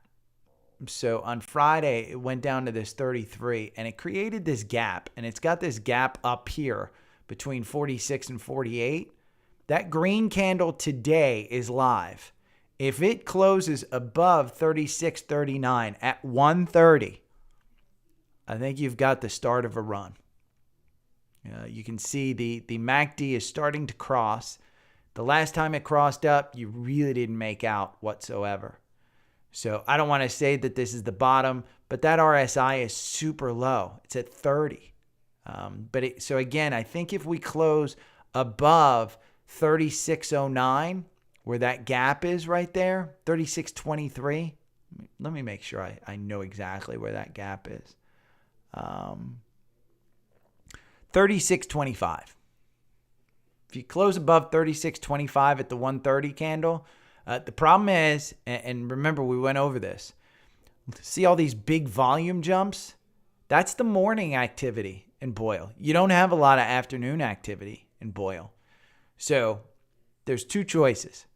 So on Friday, it went down to this 33, and it created this gap, and it's got this gap up here between 46 and 48. That green candle today is live. If it closes above 36.39 at 1:30, I think you've got the start of a run. You can see the MACD is starting to cross. The last time it crossed up, you really didn't make out whatsoever. So I don't want to say that this is the bottom, but that RSI is super low. It's at 30. So again, I think if we close above 36.09, where that gap is right there, 36.23, let me make sure I know exactly where that gap is. 36.25. If you close above 36.25 at the 130 candle, the problem is, and remember we went over this, see all these big volume jumps? That's the morning activity in BOIL. You don't have a lot of afternoon activity in BOIL. So there's two choices.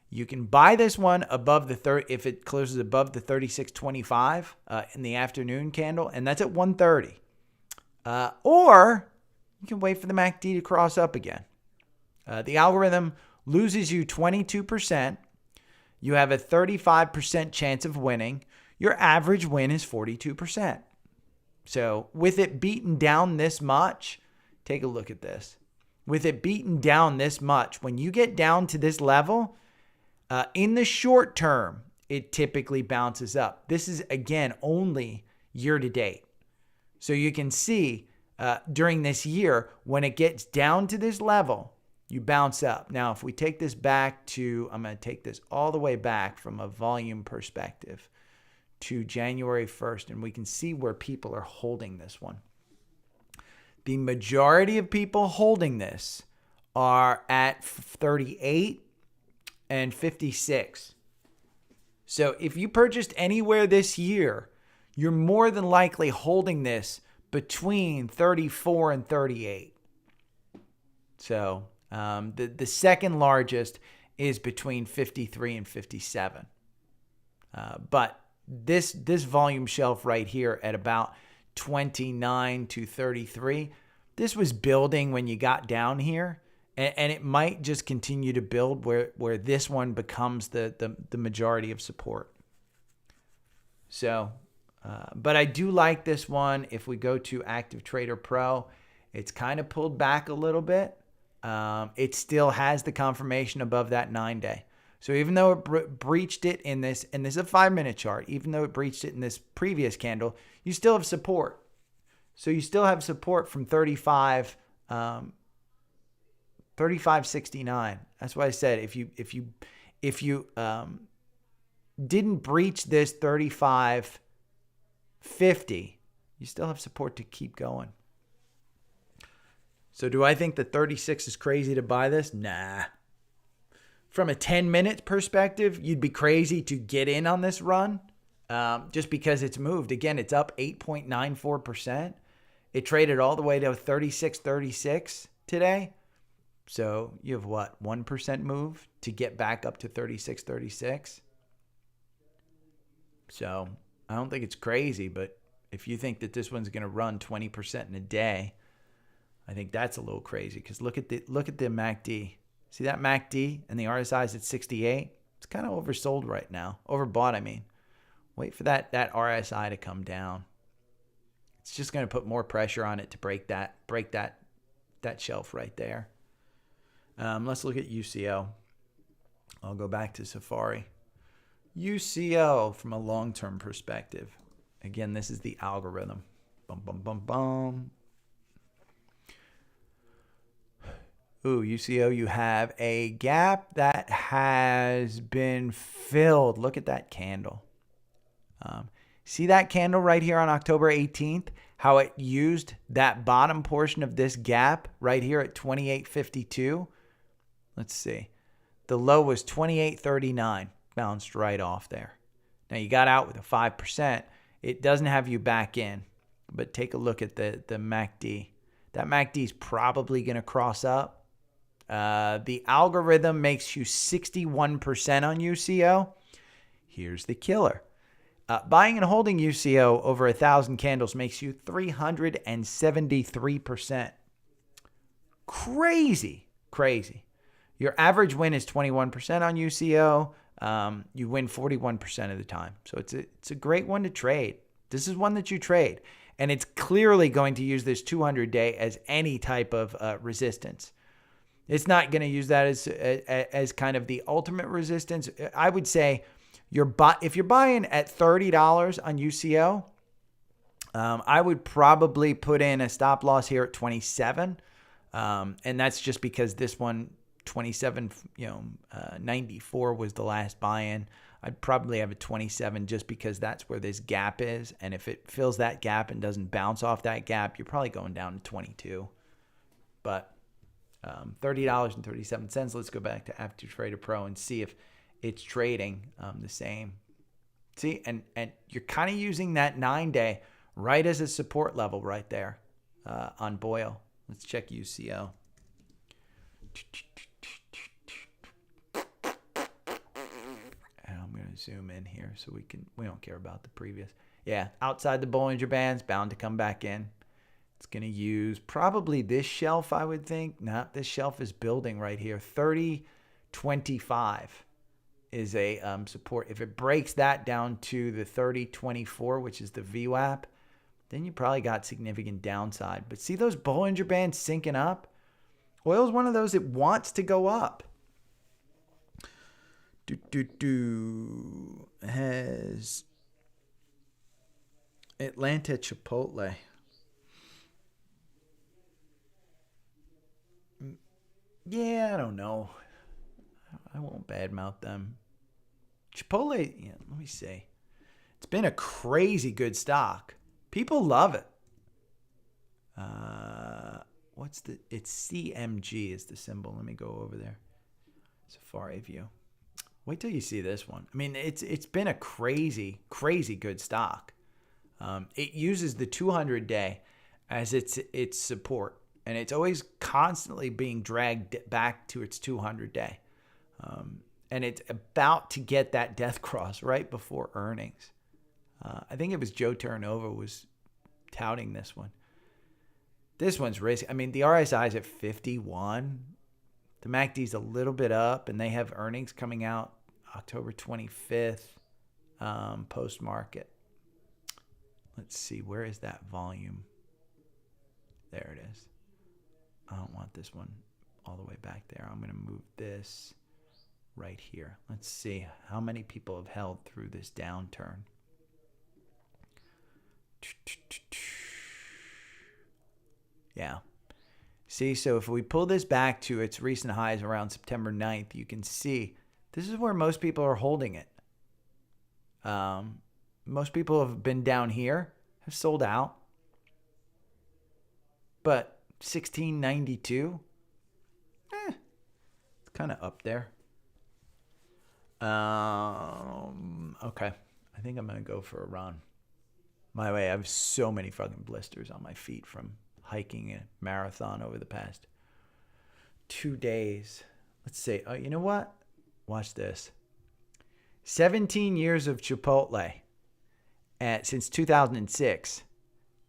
You can buy this one above the 30 if it closes above the 36.25 in the afternoon candle, and that's at 130. Or you can wait for the MACD to cross up again. The algorithm loses you 22%. You have a 35% chance of winning. Your average win is 42%. So with it beaten down this much, take a look at this. With it beaten down this much, when you get down to this level, in the short term, it typically bounces up. This is, again, only year to date. So you can see during this year, when it gets down to this level, you bounce up. Now, if we take this back to, I'm going to take this all the way back from a volume perspective to January 1st, and we can see where people are holding this one. The majority of people holding this are at 38 and 56. So if you purchased anywhere this year, you're more than likely holding this between 34 and 38. So the second largest is between 53 and 57. But this volume shelf right here at about 29 to 33, this was building when you got down here, and it might just continue to build where this one becomes the majority of support. So, but I do like this one. If we go to Active Trader Pro, it's kind of pulled back a little bit. It still has the confirmation above that 9-day. So even though it breached it in this, and this is a 5-minute chart, even though it breached it in this previous candle, you still have support. So you still have support from 35.69. That's why I said if you didn't breach this 35.50, you still have support to keep going. So do I think that 36 is crazy to buy this? Nah. from a 10-minute perspective, you'd be crazy to get in on this run just because it's moved. Again, it's up 8.94%. It traded all the way to 36.36 today. So you have what, 1% move to get back up to 36.36? So I don't think it's crazy, but if you think that this one's going to run 20% in a day, I think that's a little crazy because look at the MACD. See that MACD and the RSI is at 68? It's kind of oversold right now. Overbought, I mean. Wait for that RSI to come down. It's just going to put more pressure on it to break that shelf right there. Let's look at UCO. I'll go back to Safari. UCO from a long-term perspective. Again, this is the algorithm. Bum, bum, bum, bum. Ooh, UCO, you have a gap that has been filled. Look at that candle. See that candle right here on October 18th? How it used that bottom portion of this gap right here at 28.52? Let's see. The low was 28.39. Bounced right off there. Now you got out with a 5%. It doesn't have you back in. But take a look at the MACD. That MACD is probably going to cross up. The algorithm makes you 61% on UCO. Here's the killer. Buying and holding UCO over 1,000 candles makes you 373%. Crazy. Your average win is 21% on UCO. You win 41% of the time. So it's a great one to trade. This is one that you trade. And it's clearly going to use this 200-day as any type of resistance. It's not going to use that as kind of the ultimate resistance. I would say if you're buying at $30 on UCO, I would probably put in a stop loss here at 27. And that's just because this one, 27.94 was the last buy-in. I'd probably have a 27 just because that's where this gap is. And if it fills that gap and doesn't bounce off that gap, you're probably going down to 22. But $30.37. Let's go back to AptTrader Pro and see if it's trading the same. See, and you're kind of using that 9-day right as a support level right there on Boyle. Let's check UCO. And I'm going to zoom in here so we don't care about the previous. Yeah, outside the Bollinger Bands, bound to come back in. It's going to use probably this shelf, I would think. This shelf is building right here. 30.25 is a support. If it breaks that down to the 30.24, which is the VWAP, then you probably got significant downside. But see those Bollinger Bands syncing up? Oil's one of those that wants to go up. Has Atlanta Chipotle. Yeah, I don't know. I won't badmouth them. Chipotle, yeah, let me see. It's been a crazy good stock. People love it. It's CMG is the symbol. Let me go over there. Safari view. Wait till you see this one. I mean, it's been a crazy good stock. It uses the 200-day as its support. And it's always constantly being dragged back to its 200-day. And it's about to get that death cross right before earnings. I think it was Joe Terranova was touting this one. This one's risky. I mean, the RSI is at 51. The MACD's a little bit up, and they have earnings coming out October 25th post-market. Let's see. Where is that volume? There it is. I don't want this one all the way back there. I'm going to move this right here. Let's see how many people have held through this downturn. Yeah. See, so if we pull this back to its recent highs around September 9th, you can see this is where most people are holding it. Most people have been down here, have sold out. But 1692, it's kind of up there. Okay. I think I'm going to go for a run. By the way, I have so many fucking blisters on my feet from hiking a marathon over the past 2 days. Let's see. Oh, you know what? Watch this. 17 years of Chipotle. Since 2006.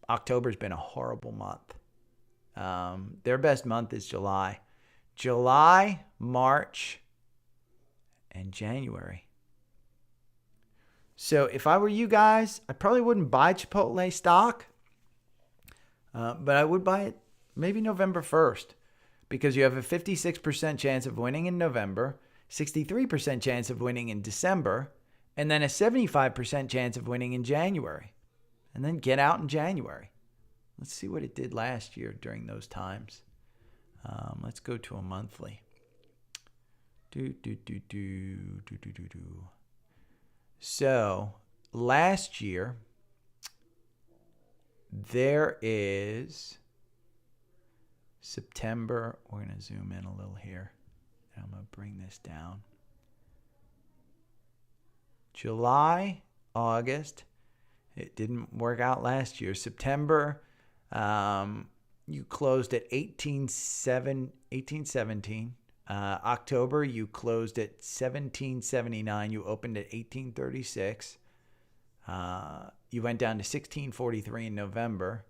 October's been a horrible month. Their best month is July. July, March, and January. So if I were you guys, I probably wouldn't buy Chipotle stock, but I would buy it maybe November 1st because you have a 56% chance of winning in November, 63% chance of winning in December, and then a 75% chance of winning in January. And then get out in January. Let's see what it did last year during those times. Let's go to a monthly. So last year, there is September. We're going to zoom in a little here. I'm going to bring this down. July, August. It didn't work out last year. September, you closed at 1817. October, you closed at 1779. You opened at 1836. You went down to 1643 in November,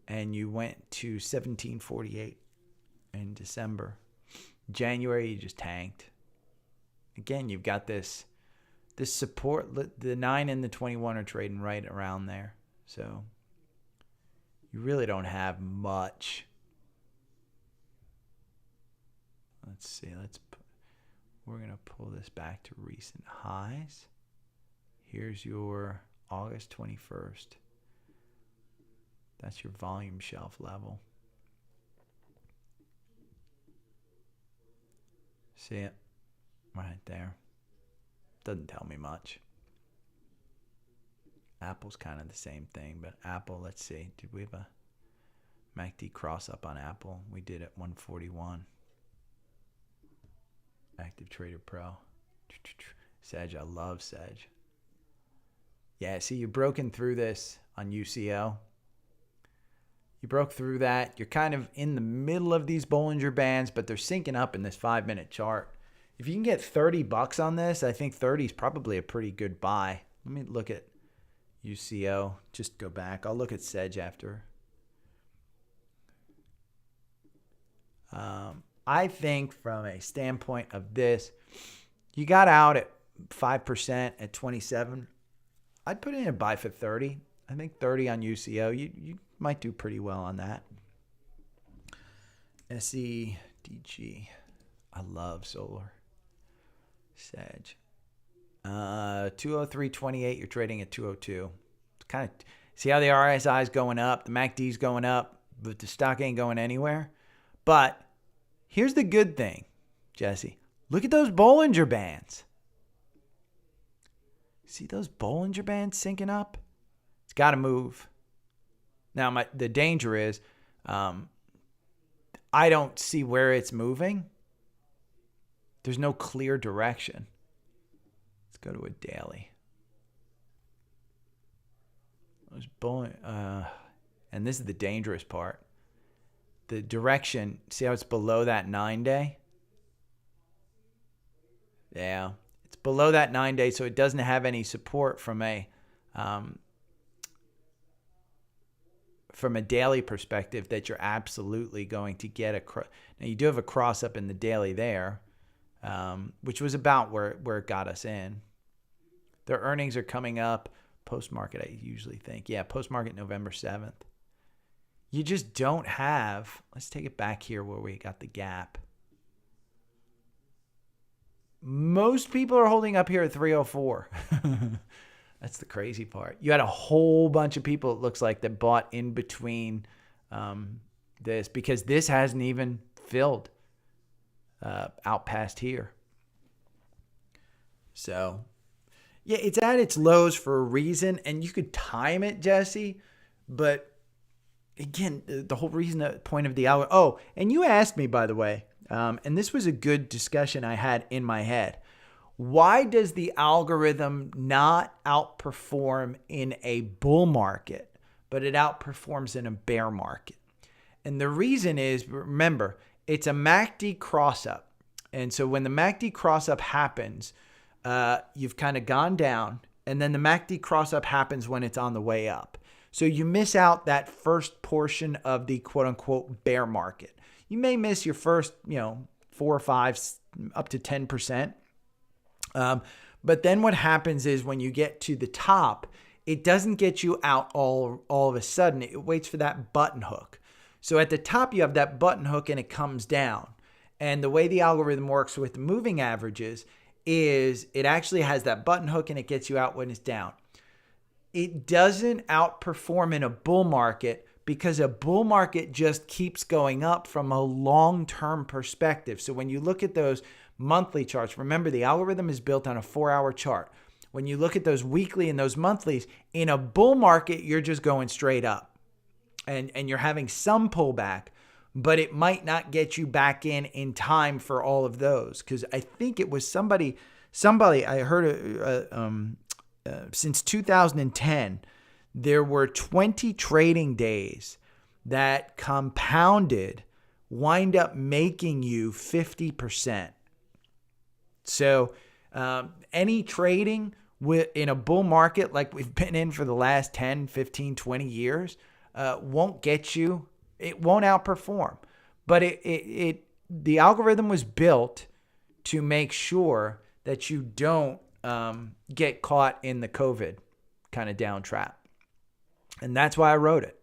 and you went to 1748 in December. January, you just tanked. Again, you've got this support. The 9 and the 21 are trading right around there. So you really don't have much. Let's see. We're going to pull this back to recent highs. Here's your August 21st. That's your volume shelf level. See it? Right there. Doesn't tell me much. Apple's kind of the same thing, but Apple, let's see. Did we have a MACD cross up on Apple? We did at 141. Active Trader Pro. Sedge, I love Sedge. Yeah, see, you've broken through this on UCO. You broke through that. You're kind of in the middle of these Bollinger Bands, but they're syncing up in this 5-minute chart. If you can get $30 on this, I think 30 is probably a pretty good buy. Let me look at UCO. Just go back. I'll look at Sedge after. I think from a standpoint of this, you got out at 5% at 27. I'd put in a buy for 30. I think 30 on UCO. You might do pretty well on that. SEDG. I love solar. Sedge. 203.28. You're trading at 202. It's kind of see how the RSI is going up, the MACD is going up, but the stock ain't going anywhere. But here's the good thing, Jesse. Look at those Bollinger Bands. See those Bollinger Bands syncing up? It's got to move. Now, the danger is I don't see where it's moving. There's no clear direction. Let's go to a daily. Those and this is the dangerous part. The direction, see how it's below that 9-day? Yeah, it's below that 9-day, so it doesn't have any support from a daily perspective that you're absolutely going to get now you do have a cross up in the daily there, which was about where it got us in. Their earnings are coming up post-market, I usually think. Yeah, post-market November 7th. You just don't have, let's take it back here where we got the gap. Most people are holding up here at 304. That's the crazy part. You had a whole bunch of people, it looks like, that bought in between this because this hasn't even filled out past here. So, yeah, it's at its lows for a reason, and you could time it, Jesse, but again, the whole reason, the point of the hour. Oh, and you asked me, by the way, and this was a good discussion I had in my head. Why does the algorithm not outperform in a bull market, but it outperforms in a bear market? And the reason is, remember, it's a MACD cross-up. And so when the MACD cross-up happens, you've kind of gone down, and then the MACD cross-up happens when it's on the way up. So you miss out that first portion of the quote-unquote bear market. You may miss your first, 4 or 5, up to 10%. But then what happens is when you get to the top, it doesn't get you out all of a sudden. It waits for that button hook. So at the top, you have that button hook and it comes down. And the way the algorithm works with the moving averages is it actually has that button hook and it gets you out when it's down. It doesn't outperform in a bull market because a bull market just keeps going up from a long-term perspective. So when you look at those monthly charts, remember the algorithm is built on a 4-hour chart. When you look at those weekly and those monthlies, in a bull market, you're just going straight up. And you're having some pullback, but it might not get you back in time for all of those. Because I think it was somebody I heard since 2010, there were 20 trading days that compounded wind up making you 50%. So any trading in a bull market like we've been in for the last 10, 15, 20 years won't get you, it won't outperform. But the algorithm was built to make sure that you don't get caught in the COVID kind of down trap. And that's why I wrote it.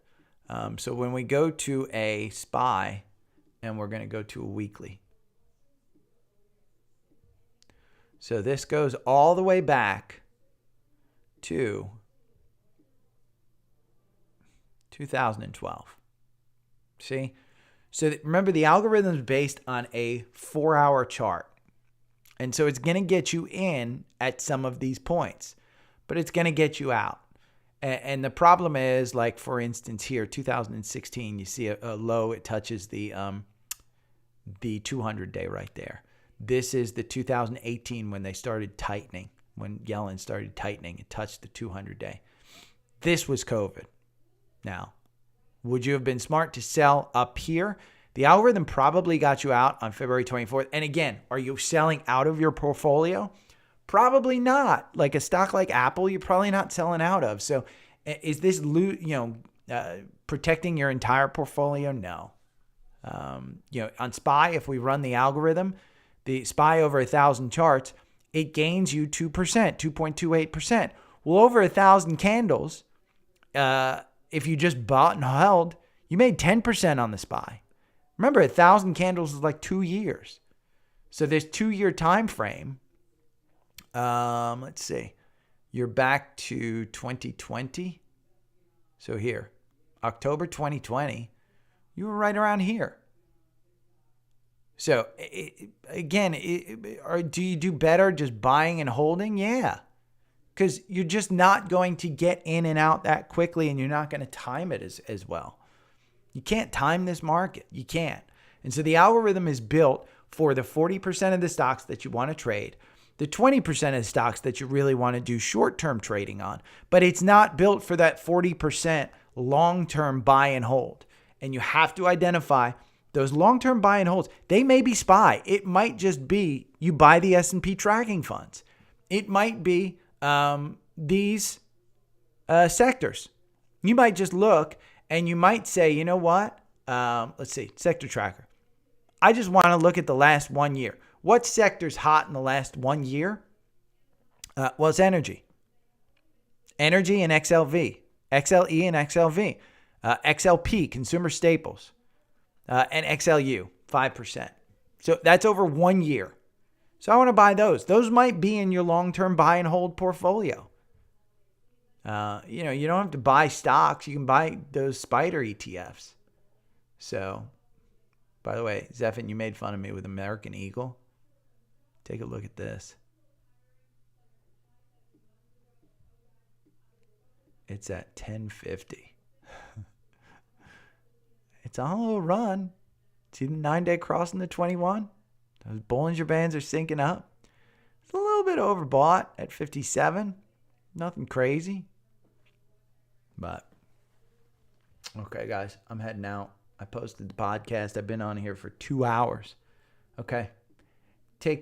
So when we go to a SPY, and we're going to go to a weekly. So this goes all the way back to 2012. See? So remember, the algorithm is based on a 4-hour chart. And so it's going to get you in at some of these points, but it's going to get you out. And the problem is, like, for instance, here, 2016, you see a low, it touches the 200-day right there. This is the 2018 when they started tightening, when Yellen started tightening, it touched the 200-day. This was COVID. Now, would you have been smart to sell up here? The algorithm probably got you out on February 24th. And again, are you selling out of your portfolio? Probably not. Like a stock like Apple, you're probably not selling out of. So is this protecting your entire portfolio? No. On SPY, if we run the algorithm, the SPY over 1,000 charts, it gains you 2%, 2.28%. Well, over 1,000 candles, if you just bought and held, you made 10% on the SPY. Remember, 1,000 candles is like 2 years. So this 2-year time frame, let's see, you're back to 2020. So here, October 2020, you were right around here. So do you do better just buying and holding? Yeah. Because you're just not going to get in and out that quickly, and you're not going to time it as well. You can't time this market. You can't. And so the algorithm is built for the 40% of the stocks that you want to trade, the 20% of the stocks that you really want to do short-term trading on. But it's not built for that 40% long-term buy and hold. And you have to identify those long-term buy and holds. They may be SPY. It might just be you buy the S&P tracking funds. It might be these sectors. You might just look and you might say, you know what? Let's see, sector tracker. I just want to look at the last 1 year. What sector's hot in the last 1 year? Well, it's energy. Energy and XLV. XLE and XLV. XLP, consumer staples. And XLU, 5%. So that's over 1 year. So I want to buy those. Those might be in your long-term buy and hold portfolio. You don't have to buy stocks. You can buy those spider ETFs. So, by the way, Zephin, you made fun of me with American Eagle. Take a look at this. It's at 1050. It's on a little run. See the 9-day crossing the 21? Those Bollinger Bands are syncing up. a little bit overbought at 57. Nothing crazy. But, okay, guys, I'm heading out. I posted the podcast. I've been on here for 2 hours. Okay.